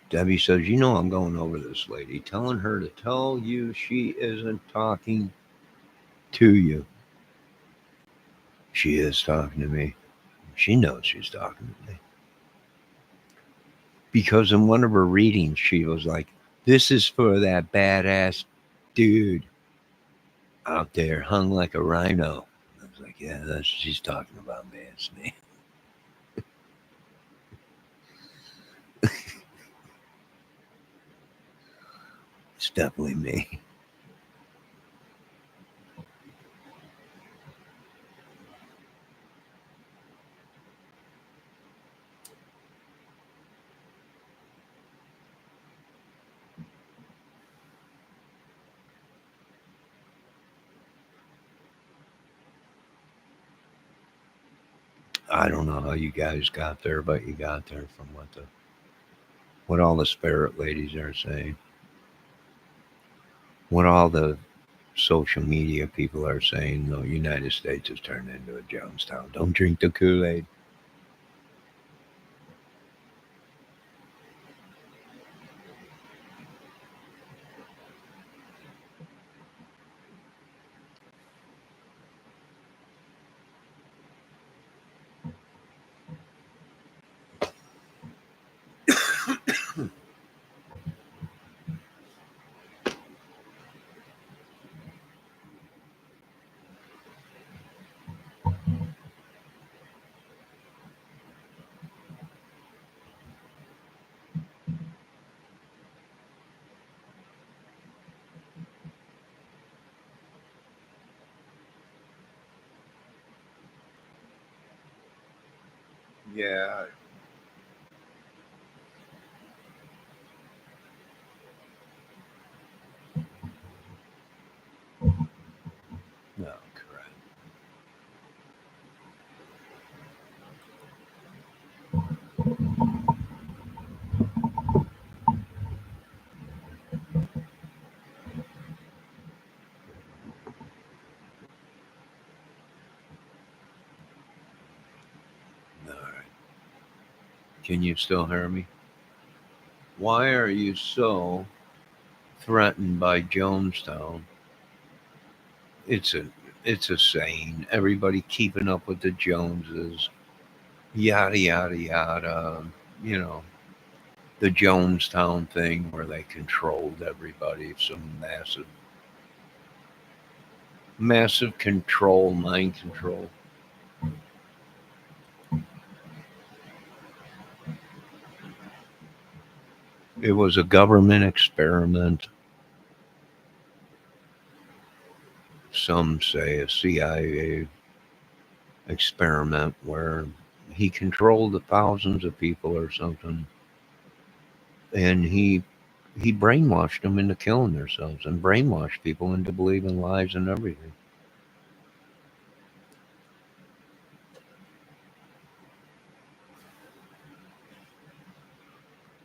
Debbie says, you know I'm going over this lady, telling her to tell you she isn't talking to you. She is talking to me. She knows she's talking to me. Because in one of her readings, she was like, this is for that badass dude out there hung like a rhino. I was like, yeah, that's she's talking about me. It's me. It's definitely me. I don't know how you guys got there, but you got there from what all the spirit ladies are saying, what all the social media people are saying. The United States has turned into a Jonestown. Don't drink the Kool-Aid. Yeah. No, correct. All right. Can you still hear me? Why are you so threatened by Jonestown? It's a it's a saying. Everybody keeping up with the Joneses, yada yada yada. You know, the Jonestown thing where they controlled everybody. Some massive control, mind control. It was a government experiment. Some say a CIA experiment where he controlled the thousands of people or something, and he brainwashed them into killing themselves and brainwashed people into believing lies and everything.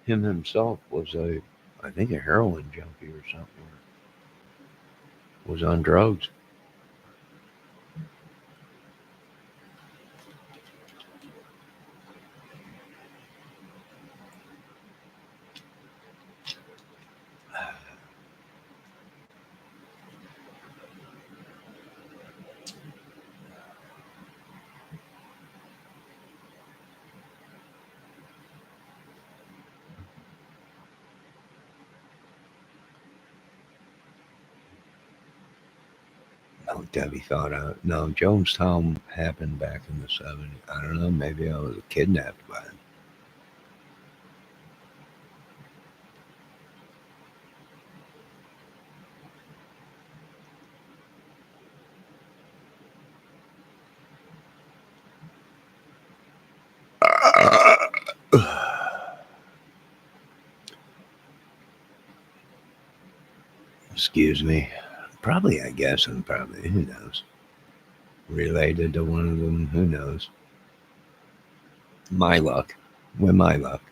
Him himself was I think, a heroin junkie or something. Was on drugs. No, Debbie thought out. No, Jonestown happened back in the 70s. I don't know. Maybe I was kidnapped by him. Excuse me. Probably, I guess, and probably, who knows? Related to one of them, who knows? My luck. With my luck.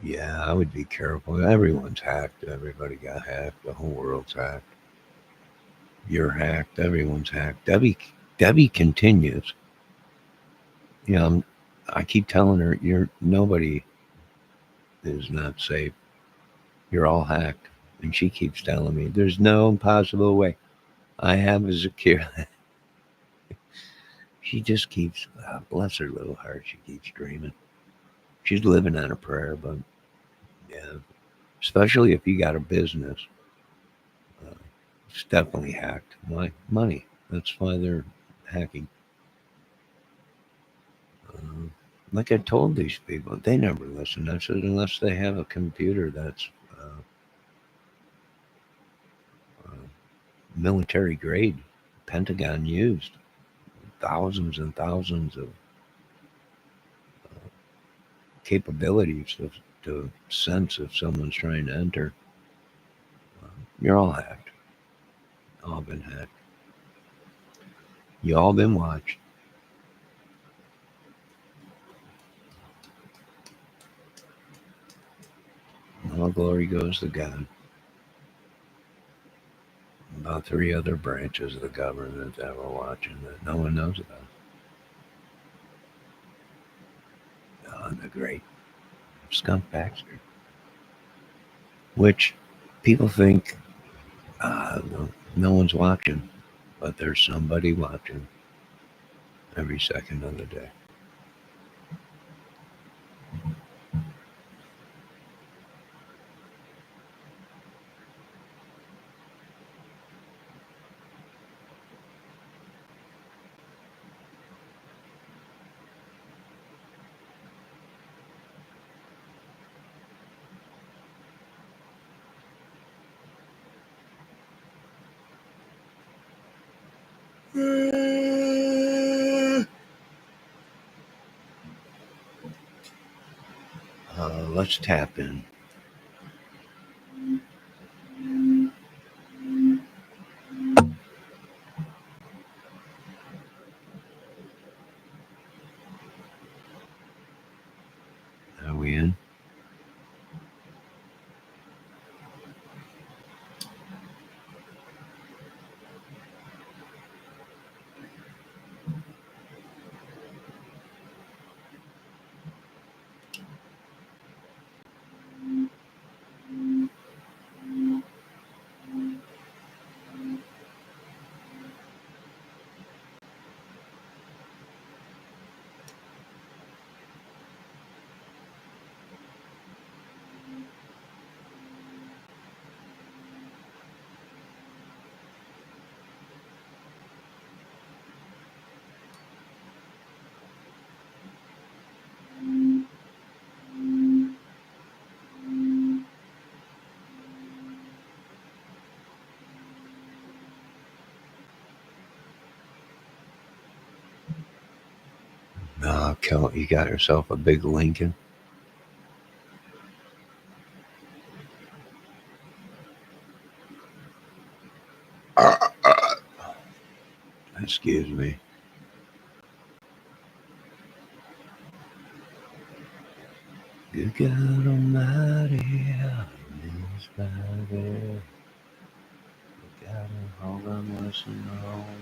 Yeah, I would be careful. Everyone's hacked. Everybody got hacked. The whole world's hacked. You're hacked. Everyone's hacked. Debbie continues. You know, I keep telling her, you're nobody is not safe. You're all hacked. And she keeps telling me, there's no possible way. I have a secure. She just keeps, bless her little heart, she keeps dreaming. She's living on a prayer, but yeah, especially if you got a business, uh, it's definitely hacked. Why? Money. That's why they're hacking. Uh, like I told these people, they never listen. I said, unless they have a computer that's uh, military grade, Pentagon used, thousands and thousands of capabilities to sense if someone's trying to enter. You're all hacked. All been hacked. You all been watched. All glory goes to God. About three other branches of the government that we're watching that no one knows about. The great skunk Baxter, which people think no one's watching, but there's somebody watching every second of the day. Let's tap in. Are we in? You got yourself a big Lincoln. Excuse me. Good God Almighty, is by there. God, hold on, listen, hold on.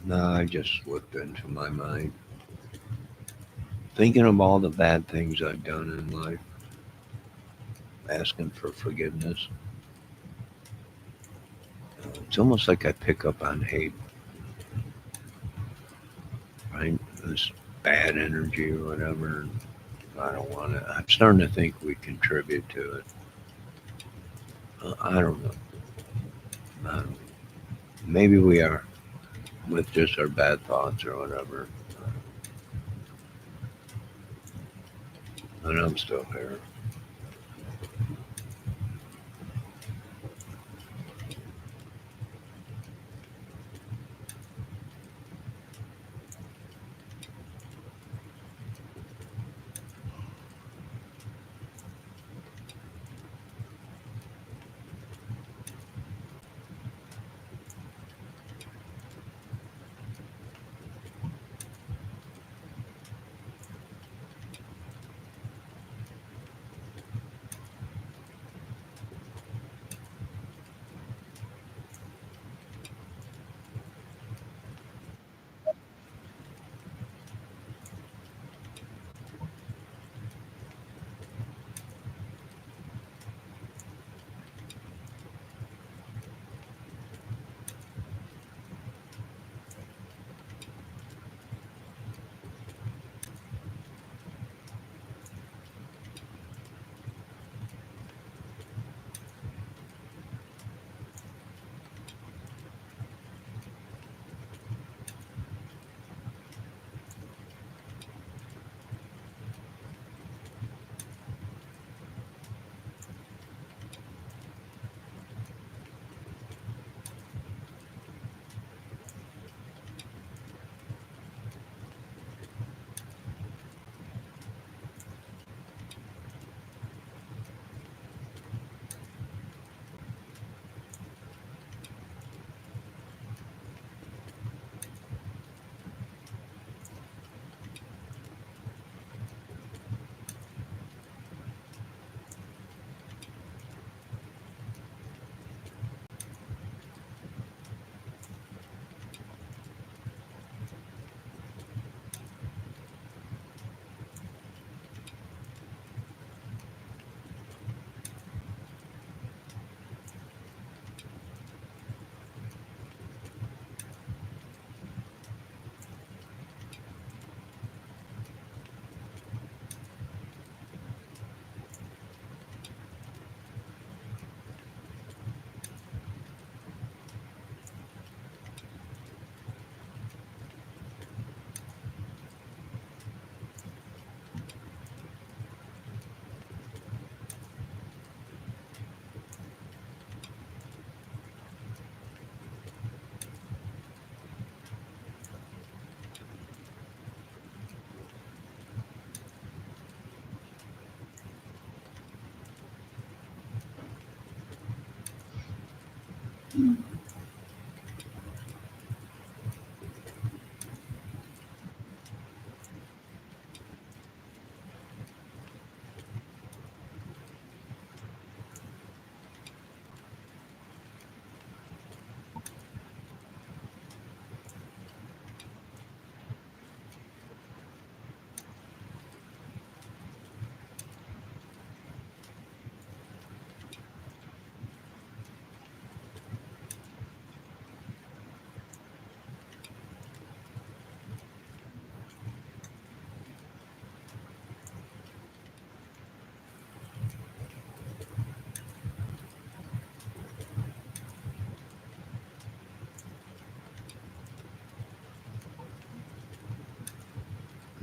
No, I just slipped into my mind. Thinking of all the bad things I've done in life, asking for forgiveness. It's almost like I pick up on hate, right? This bad energy or whatever. I don't want it. I'm starting to think we contribute to it. I don't know. I don't know. Maybe we are with just our bad thoughts or whatever. And I'm still here.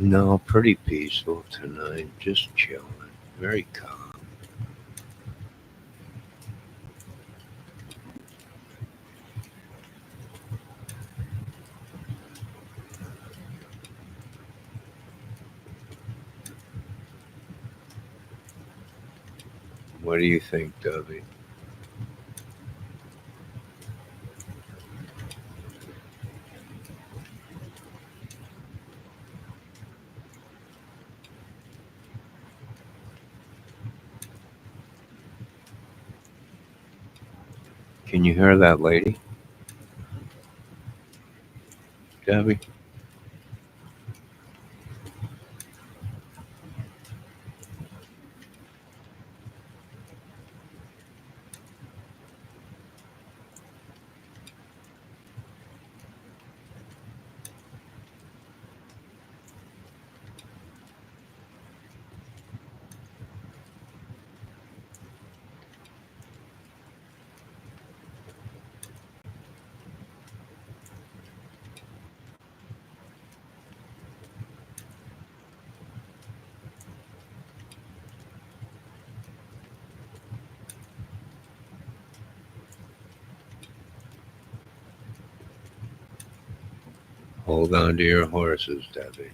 No, pretty peaceful tonight. Just chilling. Very calm. What do you think, Debbie? Can you hear that lady, Debbie? Hold on to your horses, Debbie.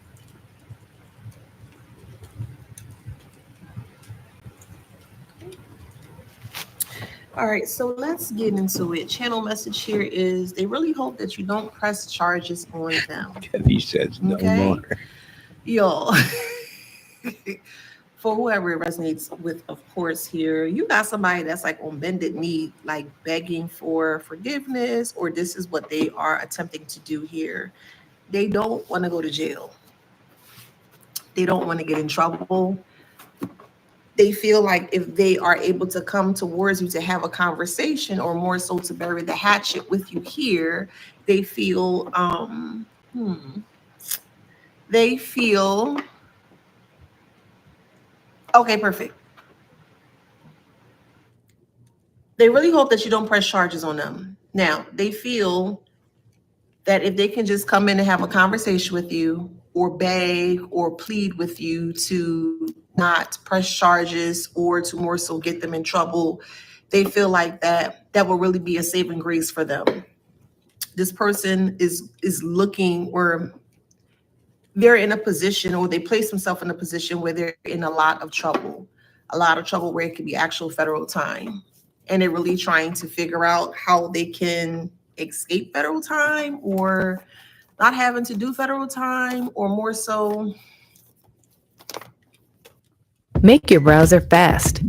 All right, so let's get into it. Channel message here is they really hope that you don't press charges on them. Debbie says no Okay. more. Y'all, for whoever it resonates with, of course, here, you got somebody that's like on bended knee, like begging for forgiveness, or this is what they are attempting to do here. They don't want to go to jail. They don't want to get in trouble. They feel like if they are able to come towards you to have a conversation, or more so to bury the hatchet with you here, they feel they feel okay, perfect. They really hope that you don't press charges on them. Now, they feel that if they can just come in and have a conversation with you, or beg or plead with you to not press charges, or to more so get them in trouble, they feel like that will really be a saving grace for them. This person is looking, or they're in a position, or they place themselves in a position where they're in a lot of trouble where it could be actual federal time. And they're really trying to figure out how they can escape federal time, or not having to do federal time, or more so. Make your browser fast.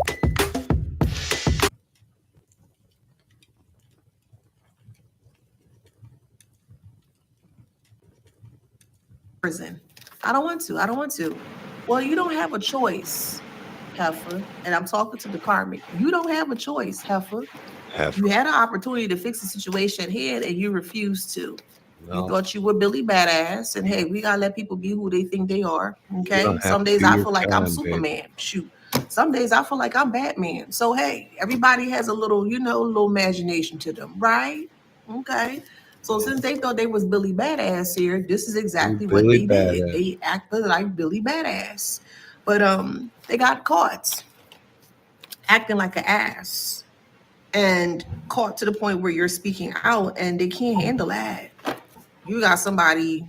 Prison. I don't want to. I don't want to. Well, you don't have a choice, heifer. And I'm talking to the karmic. You don't have a choice, heifer. You had an opportunity to fix the situation at hand, and you refused to. You thought you were Billy Badass, and hey, we gotta let people be who they think they are. Okay. Some days I feel like I'm Superman. Shoot. Some days I feel like I'm Batman. So hey, everybody has a little, little imagination to them, right? Okay. So since they thought they was Billy Badass here, this is exactly what they did. They acted like Billy Badass. But they got caught acting like an ass, and caught to the point where you're speaking out, and they can't handle that. You got somebody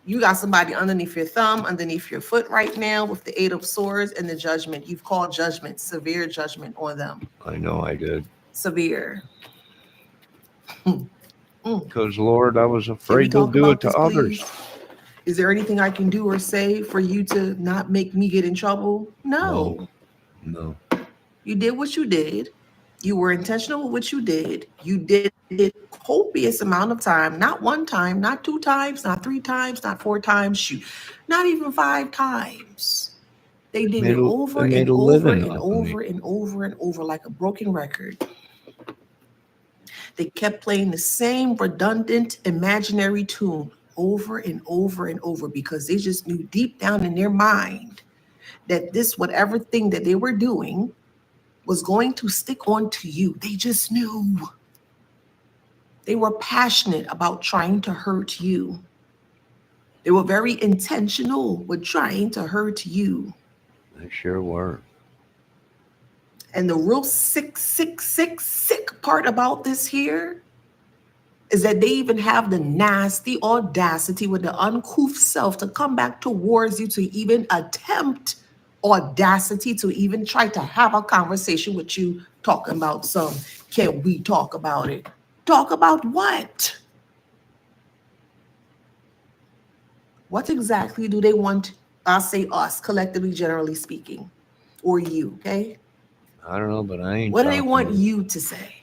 underneath your thumb, underneath your foot right now, with the Eight of Swords and the Judgment. You've called judgment, severe judgment on them. I know I did. Severe. Because, Lord, I was afraid to do it to others. Please? Is there anything I can do or say for you to not make me get in trouble? No. You did what you did. You were intentional with what you did. You did it copious amount of time, not one time, not two times, not three times, not four times, shoot, not even 5 times. They did it over and over and over and over and over like a broken record. They kept playing the same redundant imaginary tune over and over and over, because they just knew deep down in their mind that this, whatever thing that they were doing, was going to stick on to you. They just knew. They were passionate about trying to hurt you. They were very intentional with trying to hurt you. They sure were. And the real sick part about this here is that they even have the nasty audacity with the uncouth self to come back towards you, to even attempt audacity to even try to have a conversation with you, talking about some, can we talk about it? Talk about what? What exactly do they want? I'll say us, collectively, generally speaking, or you, okay? I don't know, but I ain't What do they talking want to you to say?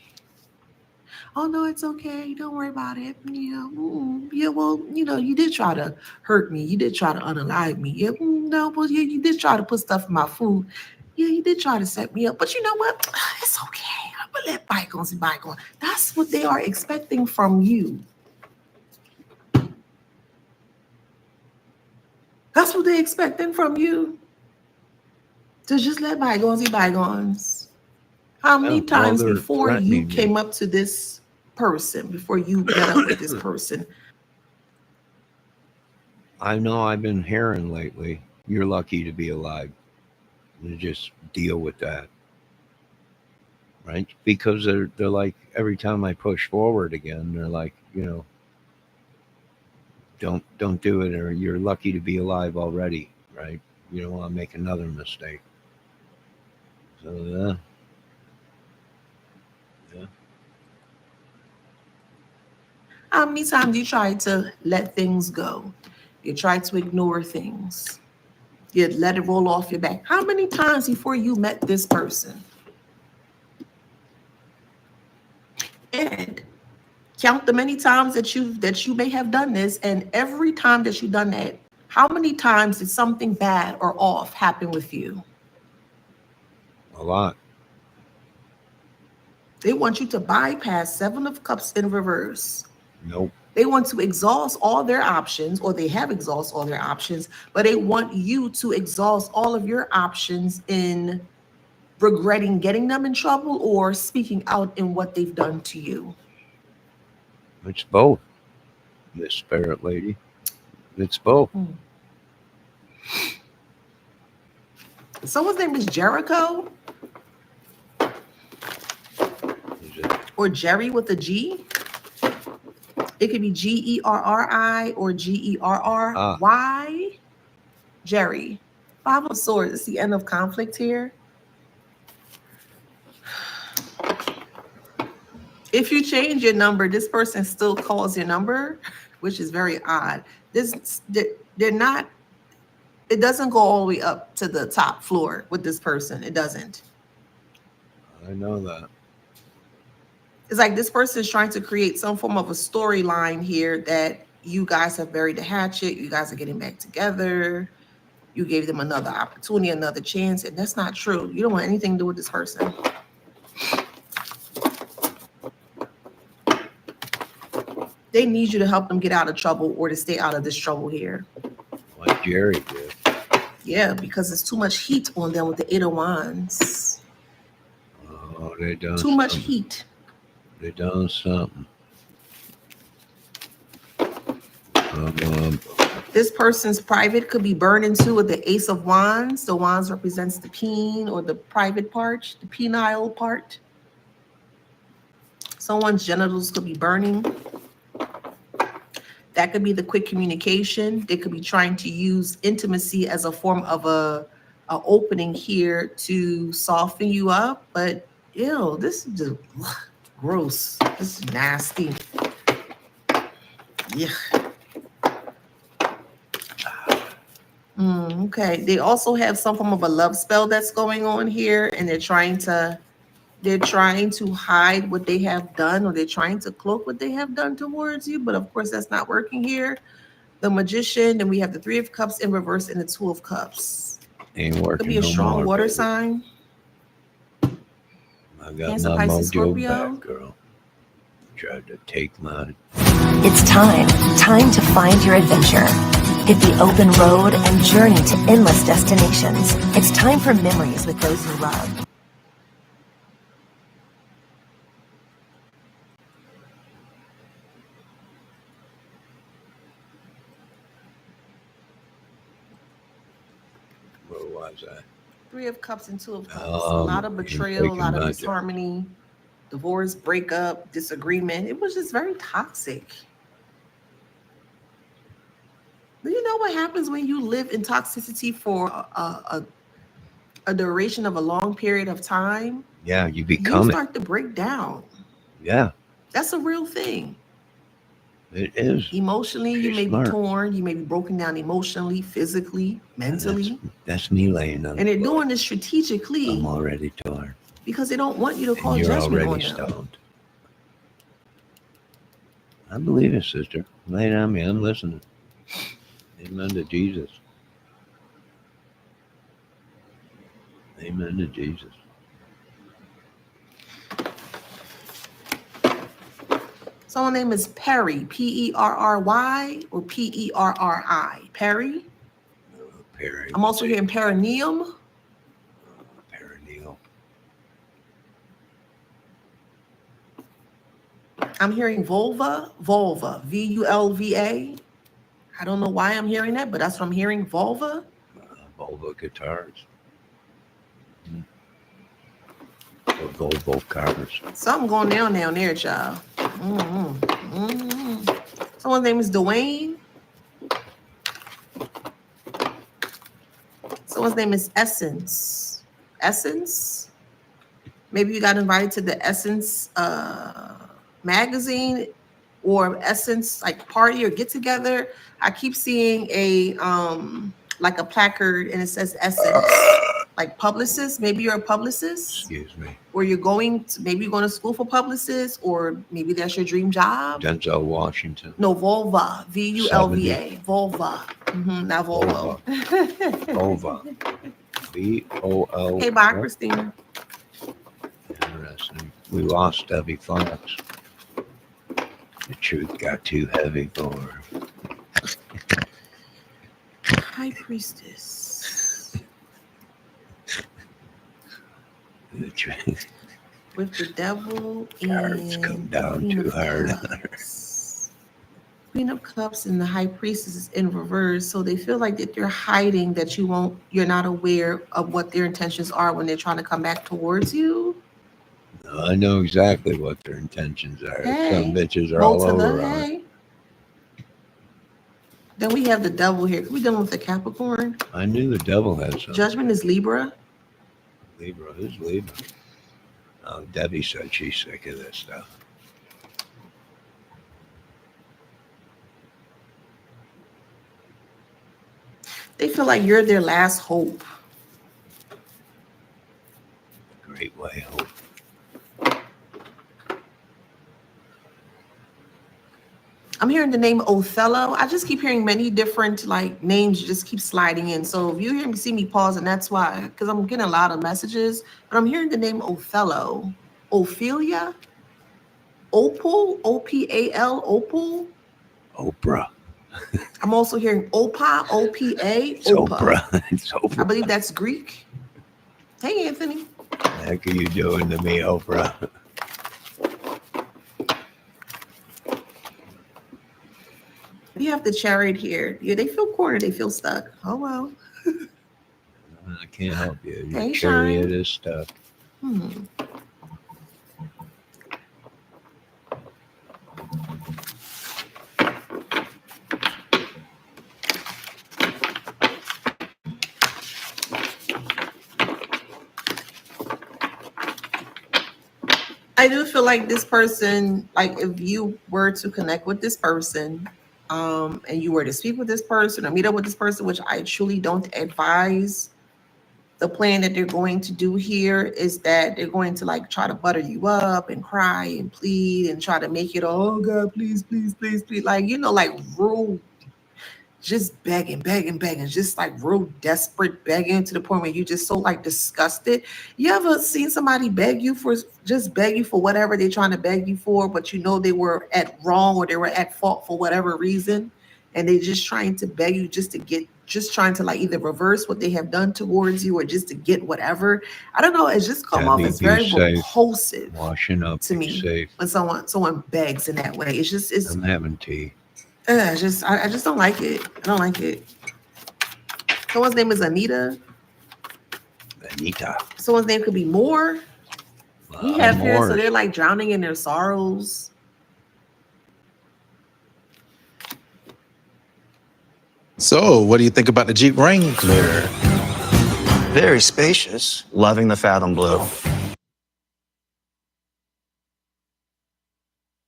Oh, no, it's okay. Don't worry about it. Yeah, well, you did try to hurt me. You did try to unalive me. Yeah, no, well, yeah, you did try to put stuff in my food. Yeah, you did try to set me up. But you know what? It's okay. I'm going to let bygones be bygones. That's what they are expecting from you. That's what they're expecting from you. To just let bygones be bygones. How many times they're before you threatening me. came up to this person, before you met up with this person? I know I've been hearing lately, you're lucky to be alive. You just deal with that. Right? Because they're like, every time I push forward again, they're like, don't do it, or you're lucky to be alive already, right? You don't want to make another mistake. So yeah. How many times you try to let things go? You try to ignore things. You let it roll off your back. How many times before you met this person? And count the many times that you may have done this, and every time that you've done that, how many times did something bad or off happen with you? A lot. They want you to bypass 7 of Cups in reverse. Nope. They want to exhaust all their options, or they have exhausted all their options, but they want you to exhaust all of your options in regretting getting them in trouble or speaking out in what they've done to you. It's both, Miss Spirit Lady. It's both. Someone's name is Jericho. Is it? Or Jerry with a G. It could be Gerri or Gerry. Jerry. 5 of Swords. It's the end of conflict here. If you change your number, this person still calls your number, which is very odd. They're not. It doesn't go all the way up to the top floor with this person. It doesn't. I know that. It's like this person is trying to create some form of a storyline here that you guys have buried the hatchet. You guys are getting back together. You gave them another opportunity, another chance, and that's not true. You don't want anything to do with this person. They need you to help them get out of trouble or to stay out of this trouble here. Like Jerry did. Yeah, because there's too much heat on them with the 8 of Wands. Oh, they done too much something. heat. They done something. This person's private could be burning too with the Ace of Wands. The Wands represents the peen, or the private part, the penile part. Someone's genitals could be burning. That could be the quick communication. They could be trying to use intimacy as a form of a opening here to soften you up. But ew, this is just gross. This is nasty. Yeah. Okay. They also have some form of a love spell that's going on here, and they're trying to hide what they have done, or they're trying to cloak what they have done towards you. But of course, that's not working here. The Magician, then we have the 3 of Cups in reverse and the 2 of Cups. Ain't working. Could be a no strong more, water baby. sign. I got Cancer, my Pisces, mojo Scorpio. back, girl. Tried to take mine. It's time to find your adventure. Hit the open road and journey to endless destinations. It's time for memories with those you love. Who was that? 3 of Cups and 2 of Cups. A Oh, lot of you're betrayal, a thinking lot of about that. disharmony, divorce, breakup, disagreement. It was just very toxic. Do you know what happens when you live in toxicity for a duration of a long period of time? Yeah, you You become it. start to break down. Yeah, That's a real thing. it is. Emotionally, you She's may smart. be torn. You may be broken down emotionally, physically, mentally. That's me laying on And the they're floor. doing this strategically I'm already torn. because they don't want you to And call you're judgment on already them. stoned. I believe it, sister. Lay it on me. I'm listening. Amen to Jesus. Amen to Jesus. Someone's name is Perry, Perry, or Perri. Perry. Perry. I'm also hearing perineum. Perineal. I'm hearing vulva, Vulva. I don't know why I'm hearing that, but that's what I'm hearing, vulva. Volvo guitars. Or Volvo cars. Something going down there, child. Someone's name is Dwayne. Someone's name is Essence. Essence? Maybe you got invited to the Essence magazine or Essence like party or get together. I keep seeing a like a placard and it says Essence, like publicist. Maybe you're a publicist. Excuse me. Or you're maybe you're going to school for publicist, or maybe that's your dream job. Denzel Washington. No, vulva, Vulva, vulva, not Volvo. Volva. VOL. Hey, bye, Christina. Interesting. We lost Debbie Fox. The truth got too heavy for her. High Priestess. The truth. With the devil Cards and come down Queen too of hard on her. Cups. Queen of Cups and the High Priestess is in reverse, so they feel like that they're hiding, that you're not aware of what their intentions are when they're trying to come back towards you. I know exactly what their intentions are. Hey, some bitches are both all of over them. on it. Hey. Then we have the devil here. We dealing with the Capricorn. I knew the devil had some. Judgment is Libra. Libra. Who's Libra? Oh, Debbie said she's sick of this stuff. They feel like you're their last hope. Great way hope. I'm hearing the name Othello. I just keep hearing many different like names just keep sliding in. So if you hear me, see me pause, and that's why, because I'm getting a lot of messages. But I'm hearing the name Othello, Ophelia, Opal, Opal, Opal. Oprah. I'm also hearing Opa, Opa, It's Opa. Oprah. It's Oprah. I believe that's Greek. Hey, Anthony. What the heck are you doing to me, Oprah? You have the Chariot here. Yeah, they feel cornered. They feel stuck. Oh, well. I can't help you. Your Hey, chariot Shine. is stuck. I do feel like this person, like if you were to connect with this person, and you were to speak with this person or meet up with this person, which I truly don't advise, the plan that they're going to do here is that they're going to like try to butter you up and cry and plead and try to make it, oh God, please, please, please, please. Like, you know, like real, just begging, just like real desperate begging to the point where you just so like disgusted. You ever seen somebody beg you for whatever they're trying to beg you for, but you know they were at wrong or they were at fault for whatever reason, and they just trying to beg you just trying to like either reverse what they have done towards you or just to get whatever. I don't know. It's just come off as very repulsive. Washing up to me safe. when someone begs in that way. I'm having tea. I just don't like it. I don't like it. Someone's name is Anita. Nita. Someone's name could be Moore. We have here, so Moors. they're like drowning in their sorrows. So, what do you think about the Jeep Wrangler? Very spacious, loving the Fathom Blue.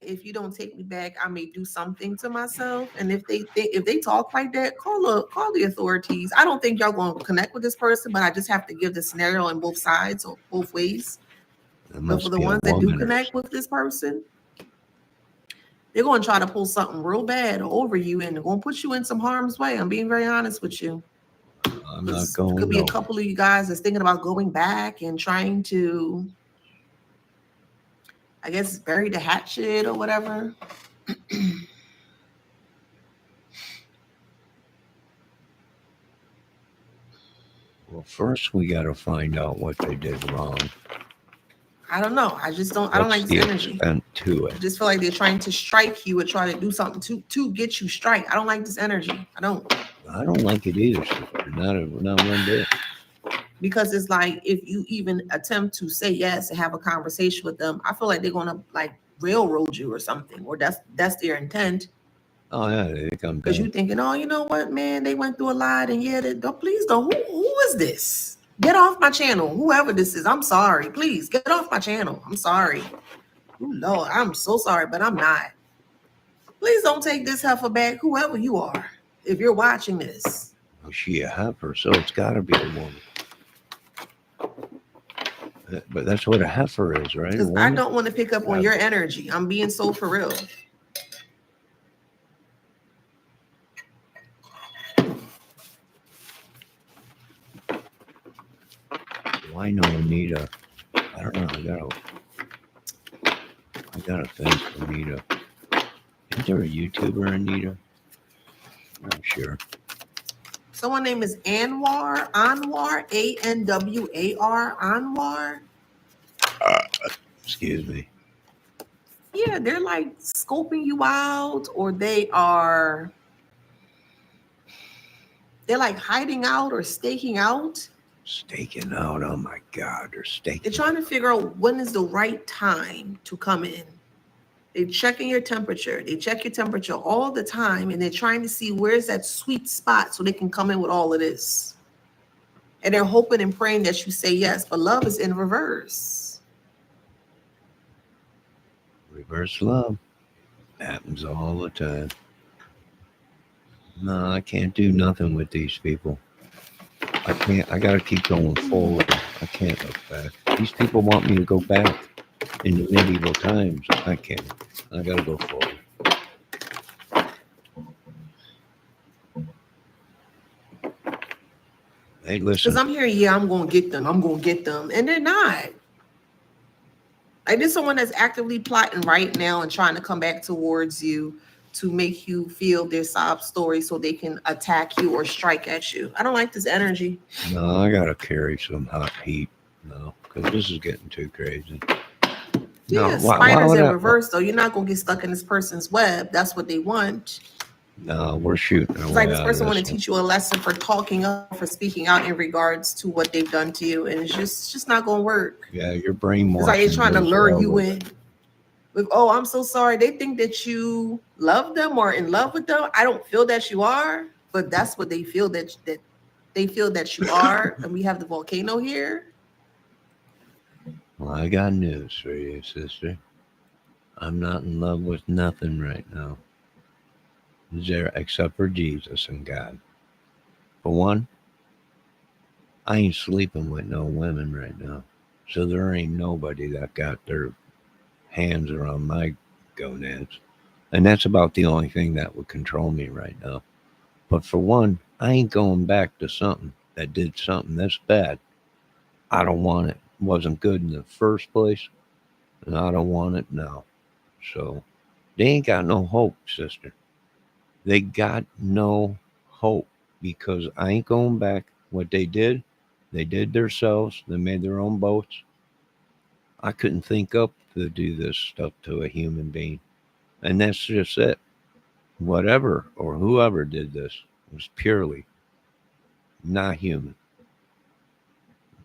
If you don't take me back, I may do something to myself. And if they talk like that, call the authorities. I don't think y'all gonna connect with this person, but I just have to give the scenario on both sides or both ways. But for the ones that do connect with this person, they're gonna try to pull something real bad over you and they're gonna put you in some harm's way. I'm being very honest with you. I'm not going. Could be a couple of you guys that's thinking about going back and trying to, I guess, bury the hatchet or whatever. Well, first we got to find out what they did wrong. I don't know. I just don't. I don't like this energy. Extent to I it. just feel like they're trying to strike you or try to do something to get you strike. I don't like this energy. I don't. I don't like it either. Sister. Not one bit. Because it's like if you even attempt to say yes and have a conversation with them, I feel like they're gonna like railroad you or something, or that's their intent. Oh yeah, they come Because you thinking, oh, you know what, man, they went through a lot, and yeah, please don't. Who is this? Get off my channel, whoever this is. I'm sorry, please get off my channel. I'm sorry. Oh Lord, I'm so sorry, but I'm not. Please don't take this heifer back, whoever you are. If you're watching this, Oh, she a heifer, so it's got to be a woman. But that's what a heifer is, right? because I don't want to pick up on your energy. I'm being so for real. Why no Anita? I don't know. I got a thing for Anita. Is there a YouTuber Anita? I'm sure. Someone name is Anwar, Anwar, Anwar. Excuse me. Yeah, they're like scoping you out, or they're like hiding out or staking out. Staking out. Oh my God, they're staking. They're trying to figure out when is the right time to come in. They're checking your temperature. They check your temperature all the time, and they're trying to see where's that sweet spot so they can come in with all of this. And they're hoping and praying that you say yes, but love is in reverse. Reverse love happens all the time. No, I can't do nothing with these people. I can't. I gotta keep going forward. I can't look back. These people want me to go back in the medieval times. I can't. I gotta go forward. Hey, listen. Because I'm hearing, yeah, I'm going to get them. And they're not. Like, there's someone that's actively plotting right now and trying to come back towards you to make you feel their sob story so they can attack you or strike at you. I don't like this energy. No, I gotta carry some hot heat. No, because this is getting too crazy. Yeah, spiders in reverse, though. You're not going to get stuck in this person's web. That's what they want. No, we're shooting. It's like this person want to teach you a lesson for talking up, for speaking out in regards to what they've done to you. And it's just not going to work. Yeah, your brain. It's like they're trying to lure you in. With, oh, I'm so sorry. They think that you love them or in love with them. I don't feel that you are, but that's what they feel that they feel that you are. And we have the volcano here. Well, I got news for you, sister. I'm not in love with nothing right now. There, except for Jesus and God. For one, I ain't sleeping with no women right now. So there ain't nobody that got their hands around my gonads. And that's about the only thing that would control me right now. But for one, I ain't going back to something that did something that's bad. I don't want it. It wasn't good in the first place. And I don't want it now. So they ain't got no hope, sister. They got no hope because I ain't going back. What they did themselves. They made their own boats. I couldn't think up to do this stuff to a human being. And that's just it. Whatever or whoever did this was purely not human.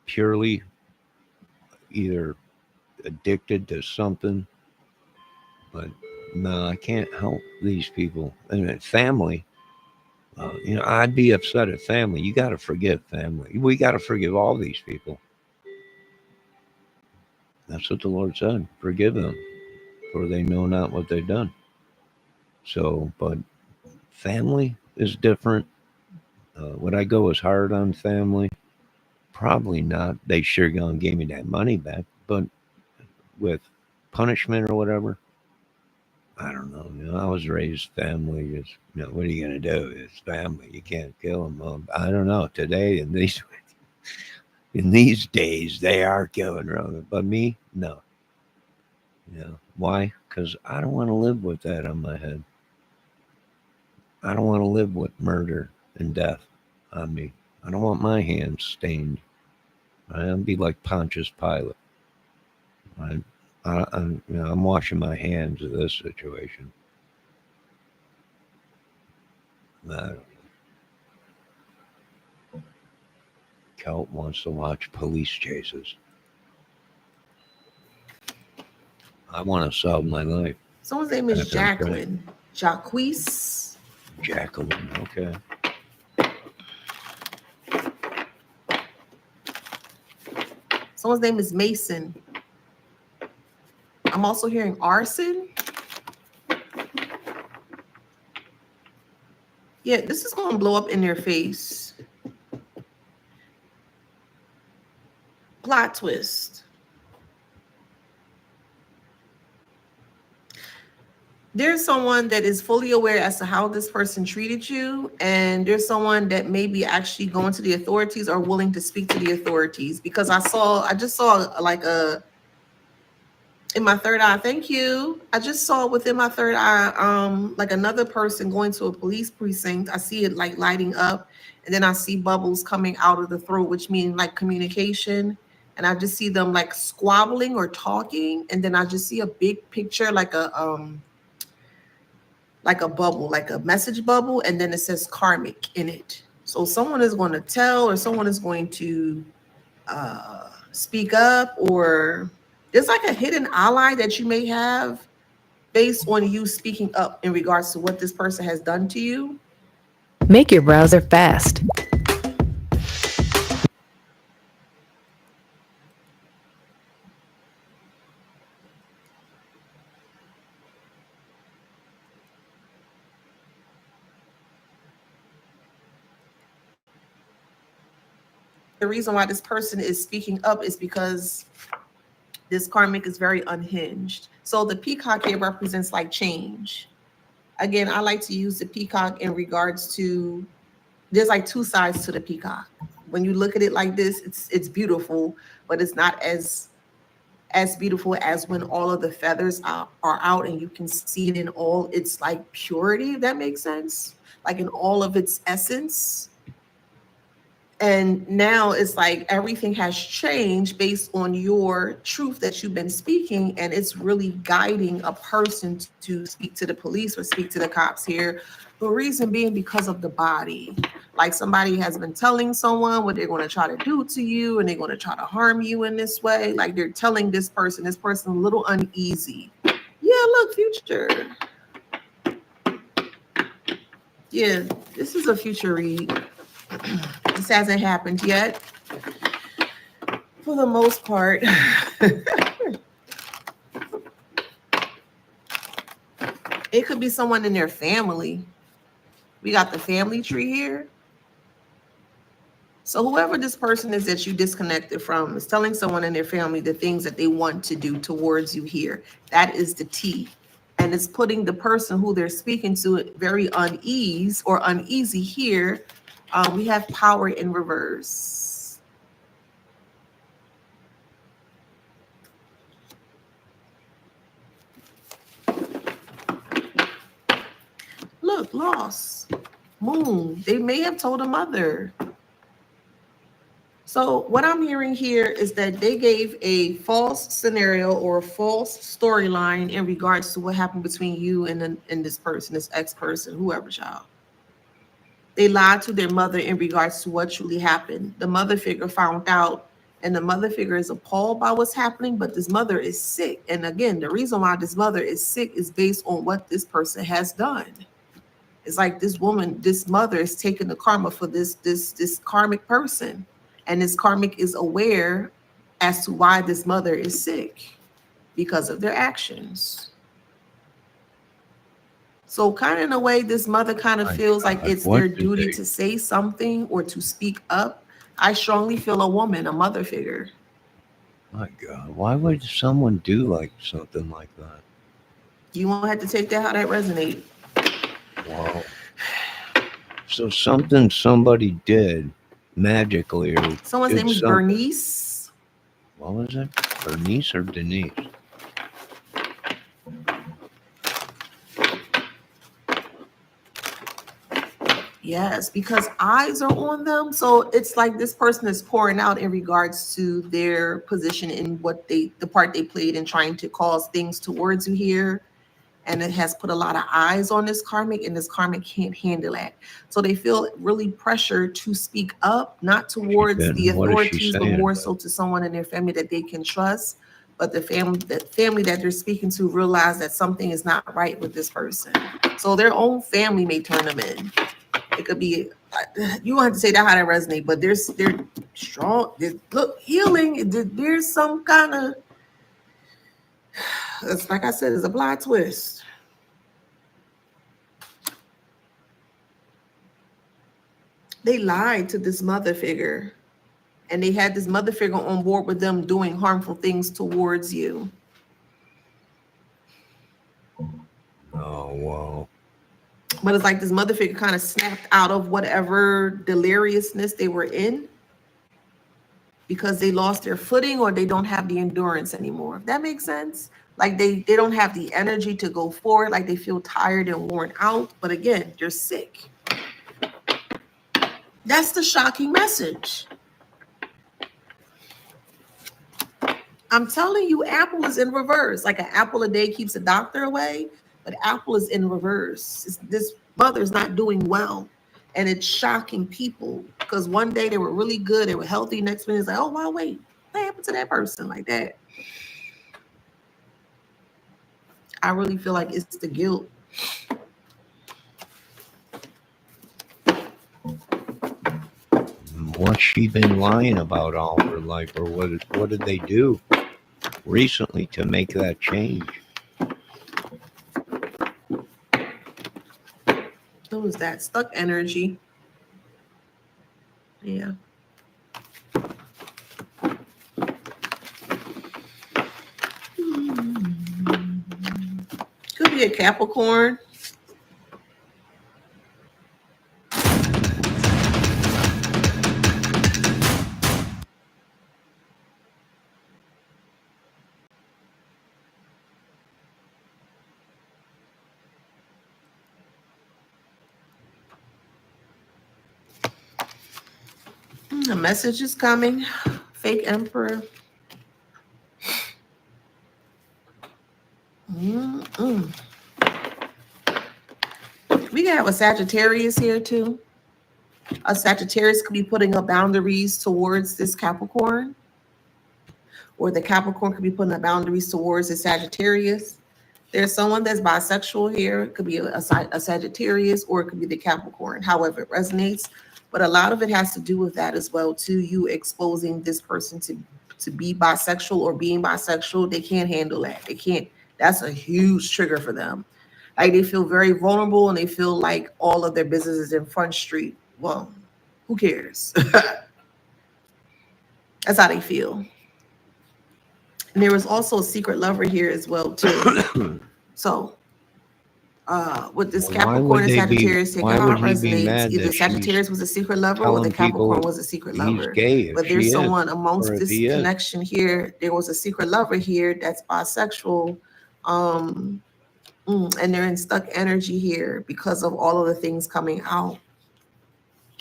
purely either addicted to something. But no, I can't help these people. And family, I'd be upset at family. You got to forgive family. We got to forgive all these people. That's what the Lord said. Forgive them, for they know not what they've done. So, but family is different. Would I go as hard on family? Probably not. They sure gonna give me that money back, but with punishment or whatever, I don't know. I was raised family. Is what are you gonna do? It's family. You can't kill them. I don't know. Today in these days, they are killing them. But me, no. Why? Because I don't want to live with that on my head. I don't want to live with murder and death on me. I don't want my hands stained. I'll be like Pontius Pilate. I'm washing my hands of this situation. Celt wants to watch police chases. I want to solve my life. Someone's name is Jacqueline. Jacquees. Jacqueline, okay. Someone's name is Mason. I'm also hearing arson. Yeah, this is going to blow up in their face. Plot twist. There's someone that is fully aware as to how this person treated you, and there's someone that may be actually going to the authorities or willing to speak to the authorities, because I just saw like in my third eye. Thank you. I just saw within my third eye, like another person going to a police precinct. I see it like lighting up, and then I see bubbles coming out of the throat, which means like communication. And I just see them like squabbling or talking, and then I just see a big picture, like a bubble, like a message bubble, and then it says karmic in it. So someone is going to tell, or someone is going to speak up, or there's like a hidden ally that you may have based on you speaking up in regards to what this person has done to you. Make your browser fast. The reason why this person is speaking up is because this karmic is very unhinged. So the peacock here represents like change. Again, I like to use the peacock in regards to, there's like two sides to the peacock. When you look at it like this, it's beautiful, but it's not as beautiful as when all of the feathers are out and you can see it in all its like purity, if that makes sense, like in all of its essence. And now it's like everything has changed based on your truth that you've been speaking, and it's really guiding a person to speak to the police or speak to the cops here. The reason being because of the body. Like somebody has been telling someone what they're going to try to do to you, and they're going to try to harm you in this way. Like they're telling this person a little uneasy. Yeah, look, future. Yeah, this is a future read. This hasn't happened yet, for the most part. It could be someone in their family. We got the family tree here. So whoever this person is that you disconnected from is telling someone in their family the things that they want to do towards you here. That is the T. And it's putting the person who they're speaking to very uneasy here. We have power in reverse. Look, loss, moon. They may have told a mother. So what I'm hearing here is that they gave a false scenario or a false storyline in regards to what happened between you and this person, this ex-person, whoever, child. They lied to their mother in regards to what truly happened. The mother figure found out And the mother figure is appalled by what's happening, but this mother is sick. And again, the reason why this mother is sick is based on what this person has done. It's like this woman, this mother is taking the karma for this karmic person. And this karmic is aware as to why this mother is sick because of their actions. So kind of in a way, this mother kind of feels like it's their duty to say something or to speak up. I strongly feel a woman, a mother figure. My God, why would someone do like something like that? You won't have to take that how that resonates. Wow. So something somebody did magically, or someone's name is Bernice. What was it? Bernice or Denise? Yes, because eyes are on them. So it's like this person is pouring out in regards to their position in what the part they played in trying to cause things towards you here. And it has put a lot of eyes on this karmic, and this karmic can't handle that. So they feel really pressured to speak up, not towards the authorities, but more so to someone in their family that they can trust. But the family that they're speaking to realize that something is not right with this person. So their own family may turn them in. It could be, you don't have to say that how that resonates, but they're strong. Look, healing, there's some kind of, it's like I said, it's a plot twist. They lied to this mother figure, and they had this mother figure on board with them doing harmful things towards you. Oh, wow. But it's like this mother figure kind of snapped out of whatever deliriousness they were in because they lost their footing or they don't have the endurance anymore. If that makes sense? Like they don't have the energy to go forward, like they feel tired and worn out. But again, they're sick. That's the shocking message. I'm telling you, Apple is in reverse. Like an apple a day keeps a doctor away, but Apple is in reverse. This mother's not doing well. And it's shocking people because one day they were really good, they were healthy. Next minute it's like, oh, wow, wait, what happened to that person like that? I really feel like it's the guilt. What's she been lying about all her life, or what did they do recently to make that change? What was that? Stuck energy. Yeah. Could be a Capricorn. A message is coming. Fake Emperor. We can have a Sagittarius here too. A Sagittarius could be putting up boundaries towards this Capricorn. Or the Capricorn could be putting up boundaries towards the Sagittarius. There's someone that's bisexual here. It could be a Sagittarius, or it could be the Capricorn, however it resonates. But a lot of it has to do with that as well, too. You exposing this person to be bisexual or being bisexual. They can't handle that. They can't. That's a huge trigger for them. Like they feel very vulnerable and they feel like all of their business is in Front Street. Well, who cares? That's how they feel. And there was also a secret lover here as well, too. So, with this Capricorn and Sagittarius, take how it resonates. Either Sagittarius was a secret lover or the Capricorn was a secret lover. But there's someone amongst this connection here. There was a secret lover here that's bisexual. And they're in stuck energy here because of all of the things coming out.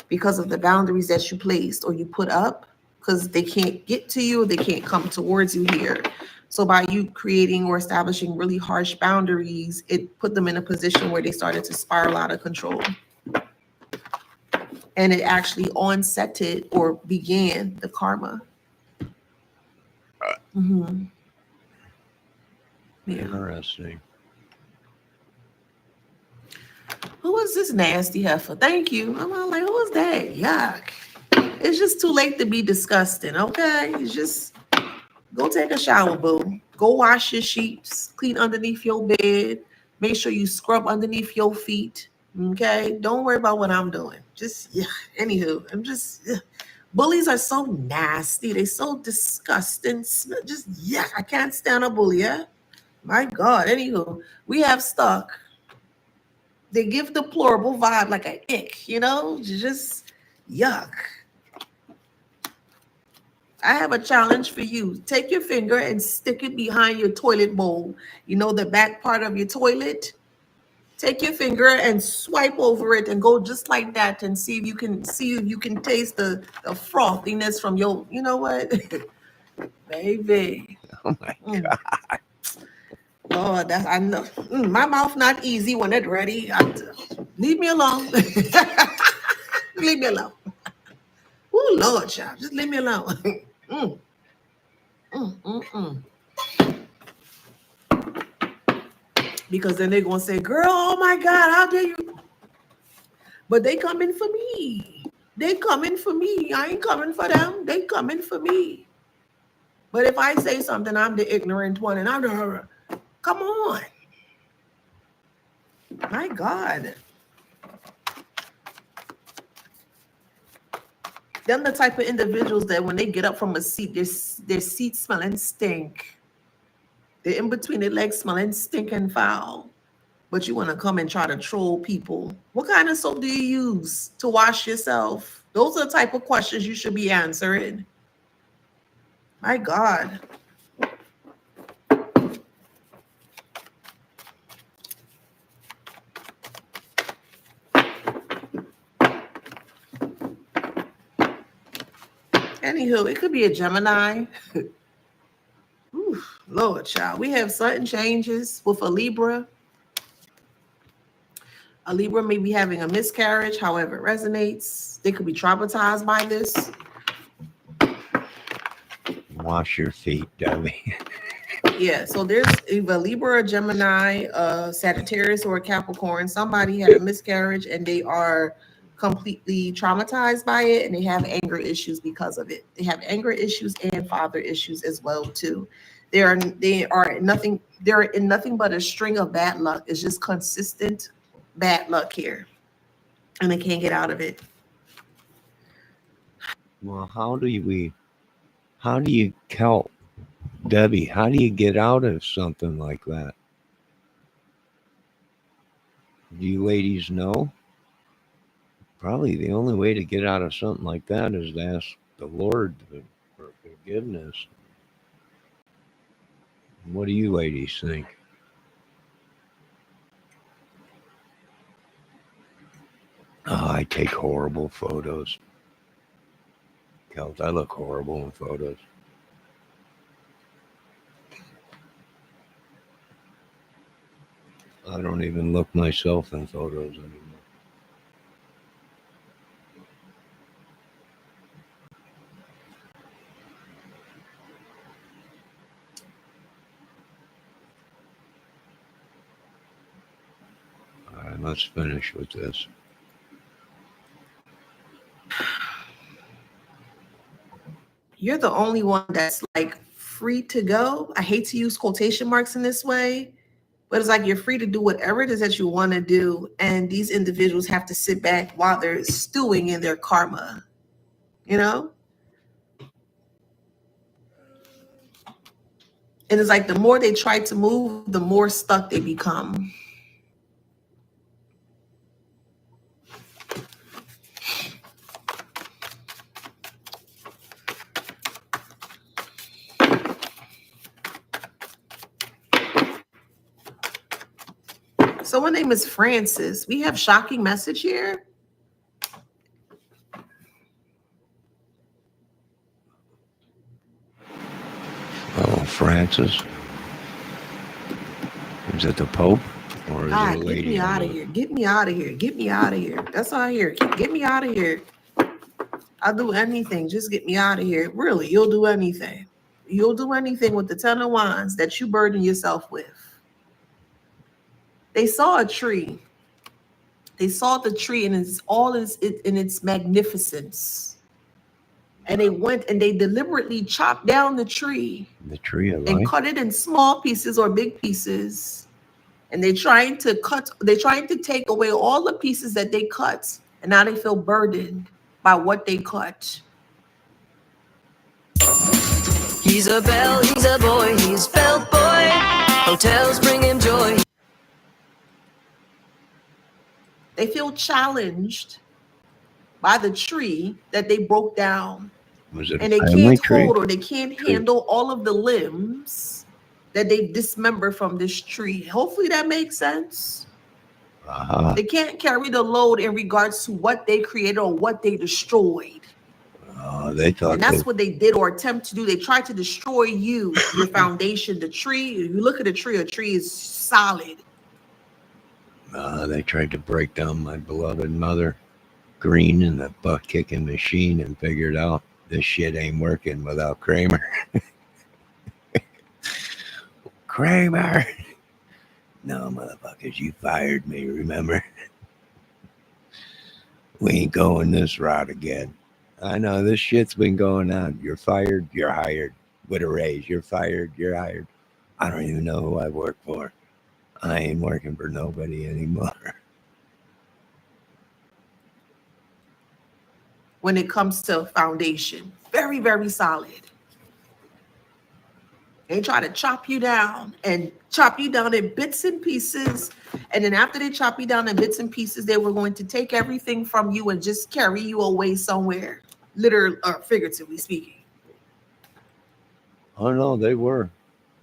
Because of the boundaries that you placed or you put up. Because they can't get to you, they can't come towards you here. So by you creating or establishing really harsh boundaries, it put them in a position where they started to spiral out of control. And it actually onsetted or began the karma. Mm-hmm. Yeah. Interesting. Who is this nasty heifer? Thank you. I'm all like, who is that? Yuck. It's just too late to be disgusting, okay? It's just go take a shower, boo. Go wash your sheets, clean underneath your bed. Make sure you scrub underneath your feet, okay? Don't worry about what I'm doing. Just, yeah, anywho, I'm just, yeah. Bullies are so nasty. They're so disgusting. Just, yeah, I can't stand a bully, yeah? My God, anywho, we have stuck. They give deplorable vibe like an ick, you know? Just yuck. I have a challenge for you. Take your finger and stick it behind your toilet bowl. You know, the back part of your toilet? Take your finger and swipe over it and go just like that and see if you can taste the frothiness from your, you know what? Baby. Oh my Mm. God. Lord, that's I know. My mouth not easy when it's ready. Leave me alone. Leave me alone. Oh Lord, child, just leave me alone. Mm. Because then they're gonna say, "Girl, oh my God, how dare you?" But they coming for me. They coming for me. I ain't coming for them. They coming for me. But if I say something, I'm the ignorant one, and I'm the come on. My God. Them the type of individuals that when they get up from a seat, their seat smelling stink. They're in between their legs smelling stinking foul. But you want to come and try to troll people. What kind of soap do you use to wash yourself? Those are the type of questions you should be answering. My God. Anywho, it could be a Gemini. Ooh, Lord, child. We have sudden changes with a Libra. A Libra may be having a miscarriage, however it resonates. They could be traumatized by this. Wash your feet, Debbie. Yeah, so there's either Libra or Gemini, Sagittarius or Capricorn. Somebody had a miscarriage and they are completely traumatized by it, and they have anger issues because of it. They have anger issues and father issues as well too. They're in nothing but a string of bad luck. It's just consistent bad luck here, and they can't get out of it. Well, how do you help Debbie? How do you get out of something like that? Do you ladies know? Probably the only way to get out of something like that is to ask the Lord for forgiveness. What do you ladies think? Oh, I take horrible photos. Kels, I look horrible in photos. I don't even look myself in photos anymore. All right, let's finish with this. You're the only one that's like free to go. I hate to use quotation marks in this way, but it's like you're free to do whatever it is that you want to do. And these individuals have to sit back while they're stewing in their karma, you know? And it's like the more they try to move, the more stuck they become. So my name is Francis. We have shocking message here. Oh, Francis? Is it the Pope? Or is it a lady? Get me out of here. Get me out of here. Get me out of here. That's all I hear. Get me out of here. I'll do anything. Just get me out of here. Really, you'll do anything. You'll do anything with the 10 of Wands that you burden yourself with. They saw a tree. They saw the tree in its magnificence. And they went and they deliberately chopped down the tree. The tree of And life. cut it in small pieces or big pieces. And they're trying to take away all the pieces that they cut. And now they feel burdened by what they cut. He's a belle, he's a boy, he's felt boy. Hotels bring him joy. They feel challenged by the tree that they broke down. Was it and they can't hold or they can't handle all of the limbs that they dismember from this tree. Hopefully that makes sense. They can't carry the load in regards to what they created or what they destroyed. They thought, and that's what they did or attempt to do. They tried to destroy you, your foundation, the tree. If you look at a tree is solid. They tried to break down my beloved mother, Green, in the butt kicking machine, and figured out this shit ain't working without Kramer. Kramer! No, motherfuckers, you fired me, remember? We ain't going this route again. I know this shit's been going on. You're fired, you're hired. With a raise, you're fired, you're hired. I don't even know who I work for. I ain't working for nobody anymore. When it comes to foundation, very, very solid. They try to chop you down in bits and pieces. And then after they chop you down in bits and pieces, they were going to take everything from you and just carry you away somewhere, literally or figuratively speaking. Oh no, they were.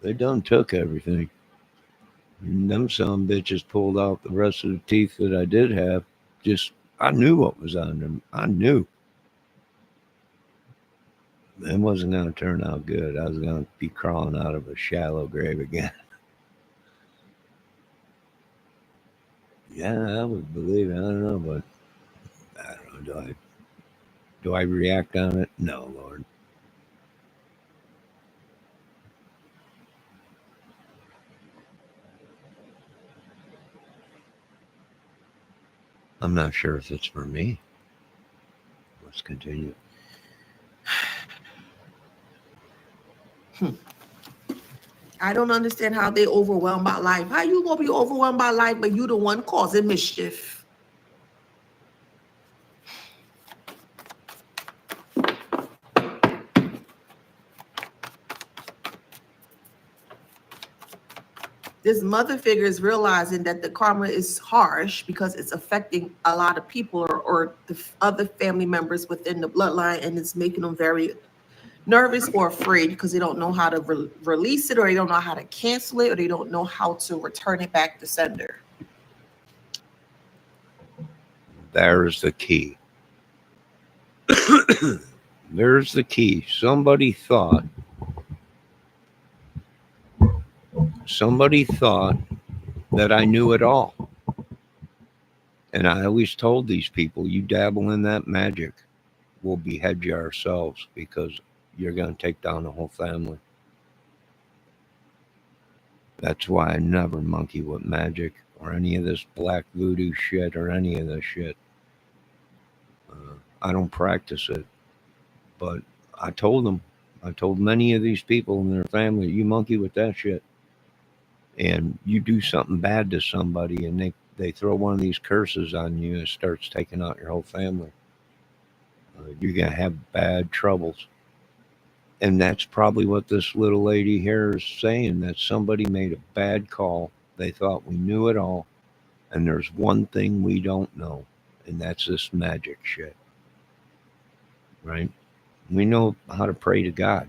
They done took everything. And them some bitches pulled out the rest of the teeth that I did have. I knew what was on them. I knew. It wasn't going to turn out good. I was going to be crawling out of a shallow grave again. Yeah, I would believe it. I don't know, but I don't know. Do I react on it? No, Lord. I'm not sure if it's for me. Let's continue. I don't understand how they overwhelmed by life. How you gonna be overwhelmed by life, but you the one causing mischief? This mother figure is realizing that the karma is harsh because it's affecting a lot of people or the other family members within the bloodline, and it's making them very nervous or afraid because they don't know how to release it, or they don't know how to cancel it, or they don't know how to return it back to sender. There's the key. There's the key. Somebody thought that I knew it all. And I always told these people, you dabble in that magic, we'll behead you ourselves because you're going to take down the whole family. That's why I never monkey with magic or any of this black voodoo shit or any of this shit. I don't practice it. But I told many of these people in their family, you monkey with that shit. And you do something bad to somebody and they throw one of these curses on you and it starts taking out your whole family. You're going to have bad troubles. And that's probably what this little lady here is saying, that somebody made a bad call. They thought we knew it all. And there's one thing we don't know, and that's this magic shit. Right? We know how to pray to God,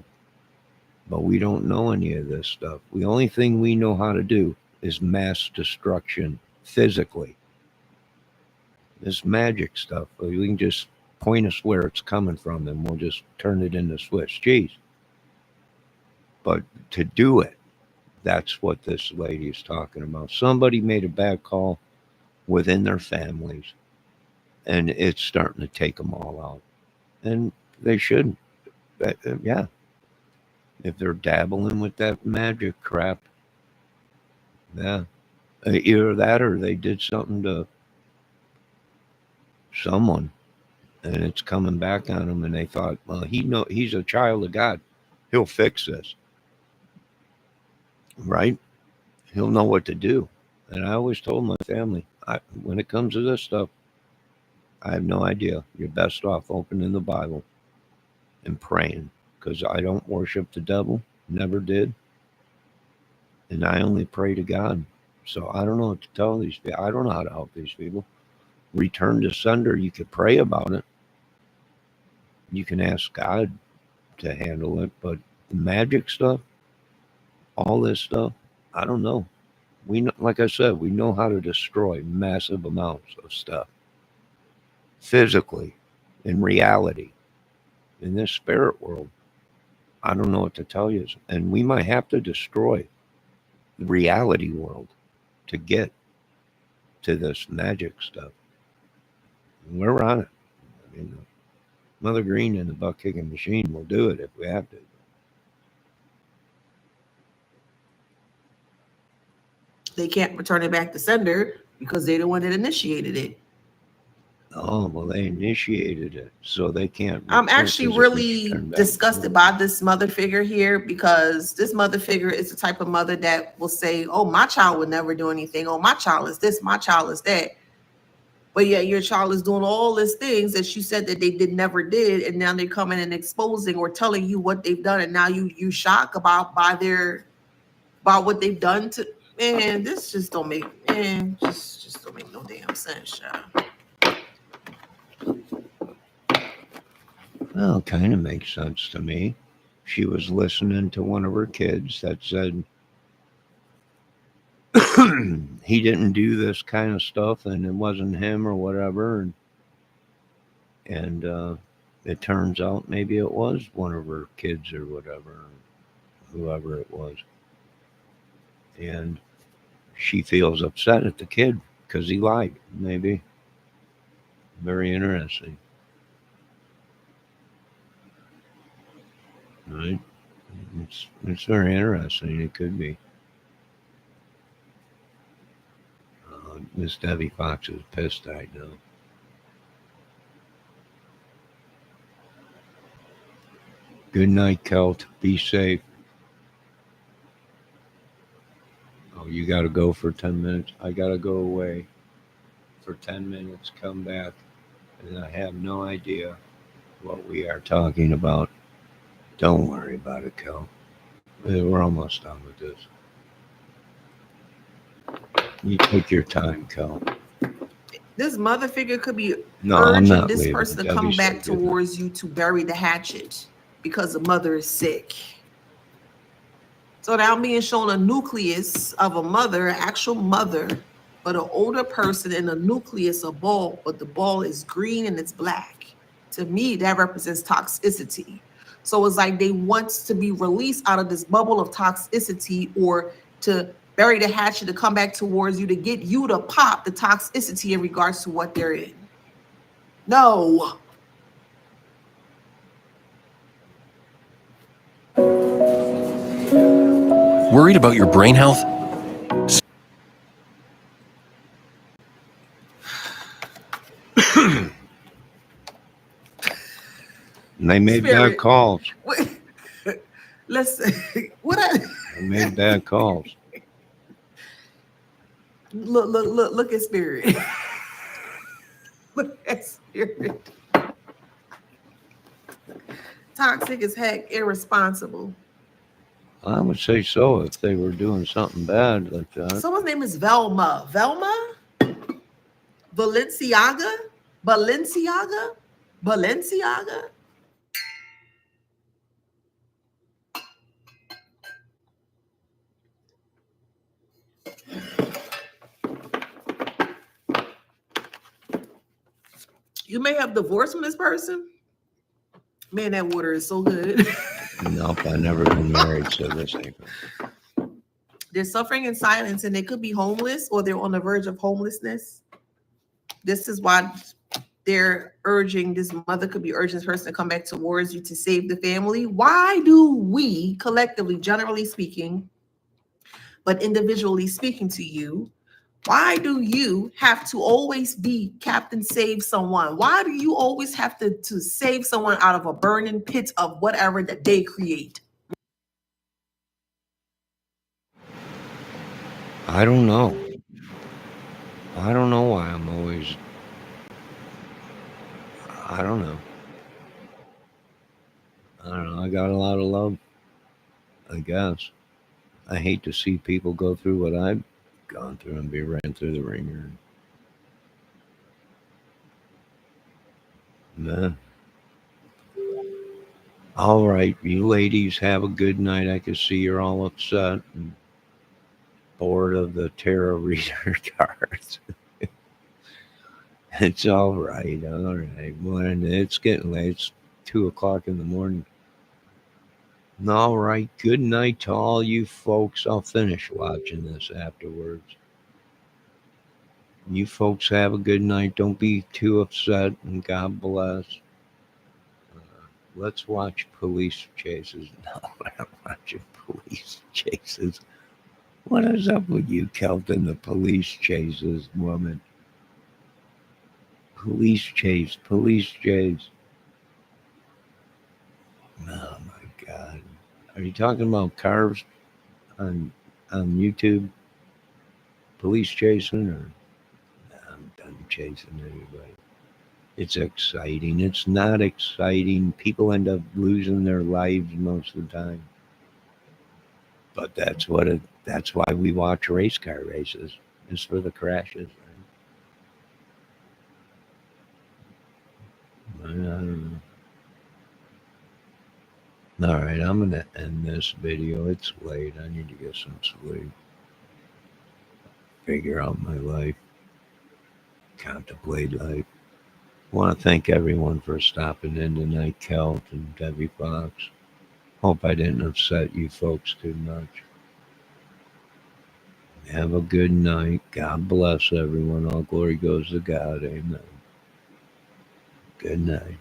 but we don't know any of this stuff. The only thing we know how to do is mass destruction physically. This magic stuff, we can just point us where it's coming from and we'll just turn it into Swiss cheese. But to do it, that's what this lady is talking about. Somebody made a bad call within their families and it's starting to take them all out. And they shouldn't. Yeah. if they're dabbling with that magic crap. Yeah. Either that or they did something to someone and it's coming back on them and they thought, well, he's a child of God. He'll fix this. Right? He'll know what to do. And I always told my family, when it comes to this stuff, I have no idea. You're best off opening the Bible and praying because I don't worship the devil, never did. And I only pray to God. So I don't know what to tell these people. I don't know how to help these people. Return to sender, you could pray about it. You can ask God to handle it, but the magic stuff, all this stuff, I don't know. We know, like I said, we know how to destroy massive amounts of stuff physically, in reality, in this spirit world. I don't know what to tell you. And we might have to destroy the reality world to get to this magic stuff. And we're on it. I mean, Mother Green and the butt kicking machine will do it if we have to. They can't return it back to sender because they're the one that initiated it. Oh, well, they initiated it, so they can't. I'm actually really disgusted by this mother figure here because this mother figure is the type of mother that will say, oh, my child would never do anything. Oh, my child is this, my child is that. But yeah, your child is doing all these things that you said that they never did, and now they're coming and exposing or telling you what they've done, and now you shock about what they've done to. Man, this just don't make just don't make no damn sense, y'all. Well, it kind of makes sense to me. She was listening to one of her kids that said he didn't do this kind of stuff and it wasn't him or whatever. And it turns out maybe it was one of her kids or whatever, whoever it was. And she feels upset at the kid because he lied, maybe. Very interesting. Right? It's very interesting. It could be. Miss Debbie Fox is pissed, I know. Good night, Kelt. Be safe. Oh, you got to go for 10 minutes. I got to go away for 10 minutes, come back, and I have no idea what we are talking about. Don't worry about it, Kel. We're almost done with this. You take your time, Kel. This mother figure could be I'm urging not this leaving. person to Debbie come back said good night. towards you to bury the hatchet because the mother is sick. So now I'm being shown a nucleus of a mother, actual mother, but an older person in a nucleus, a ball, but the ball is green and it's black. To me, that represents toxicity. So it's like they want to be released out of this bubble of toxicity or to bury the hatchet to come back towards you to get you to pop the toxicity in regards to what they're in. No. Worried about your brain health? And they made Spirit. bad calls. Listen, They made bad calls. Look at Spirit. Look at Spirit. Toxic as heck, irresponsible. I would say so if they were doing something bad like that. Someone's name is Velma. Velma? Balenciaga? Balenciaga? Balenciaga? You may have divorced from this person. Man, that water is so good. Nope, I've never been married, so this ain't good. They're suffering in silence and they could be homeless or they're on the verge of homelessness. This is why this mother could be urging this person to come back towards you to save the family. Why do we collectively, generally speaking, but individually speaking to you, why do you have to always be Captain Save Someone? Why do you always have to save someone out of a burning pit of whatever that they create? I don't know. I don't know why I'm always. I don't know. I don't know. I got a lot of love, I guess. I hate to see people go through what I've gone through and be ran through the ringer. Man. All right, you ladies have a good night. I can see you're all upset and bored of the tarot reader cards. It's all right. All right. Well, it's getting late. It's 2:00 in the morning. All right. Good night to all you folks. I'll finish watching this afterwards. You folks have a good night. Don't be too upset, and God bless. Let's watch police chases. No, we're not watching police chases. What is up with you, Kelton? The police chases, woman. Police chase. Police chase. Oh my God. Are you talking about cars on YouTube? Police chasing, or I'm done chasing anybody. It's exciting. It's not exciting. People end up losing their lives most of the time. But that's why we watch race car races. It's for the crashes. Right? I don't know. All right, I'm gonna end this video. It's late. I need to get some sleep. Figure out my life. Contemplate life. I want to thank everyone for stopping in tonight, Kelt and Debbie Fox. Hope I didn't upset you folks too much. Have a good night. God bless everyone. All glory goes to God. Amen. Good night.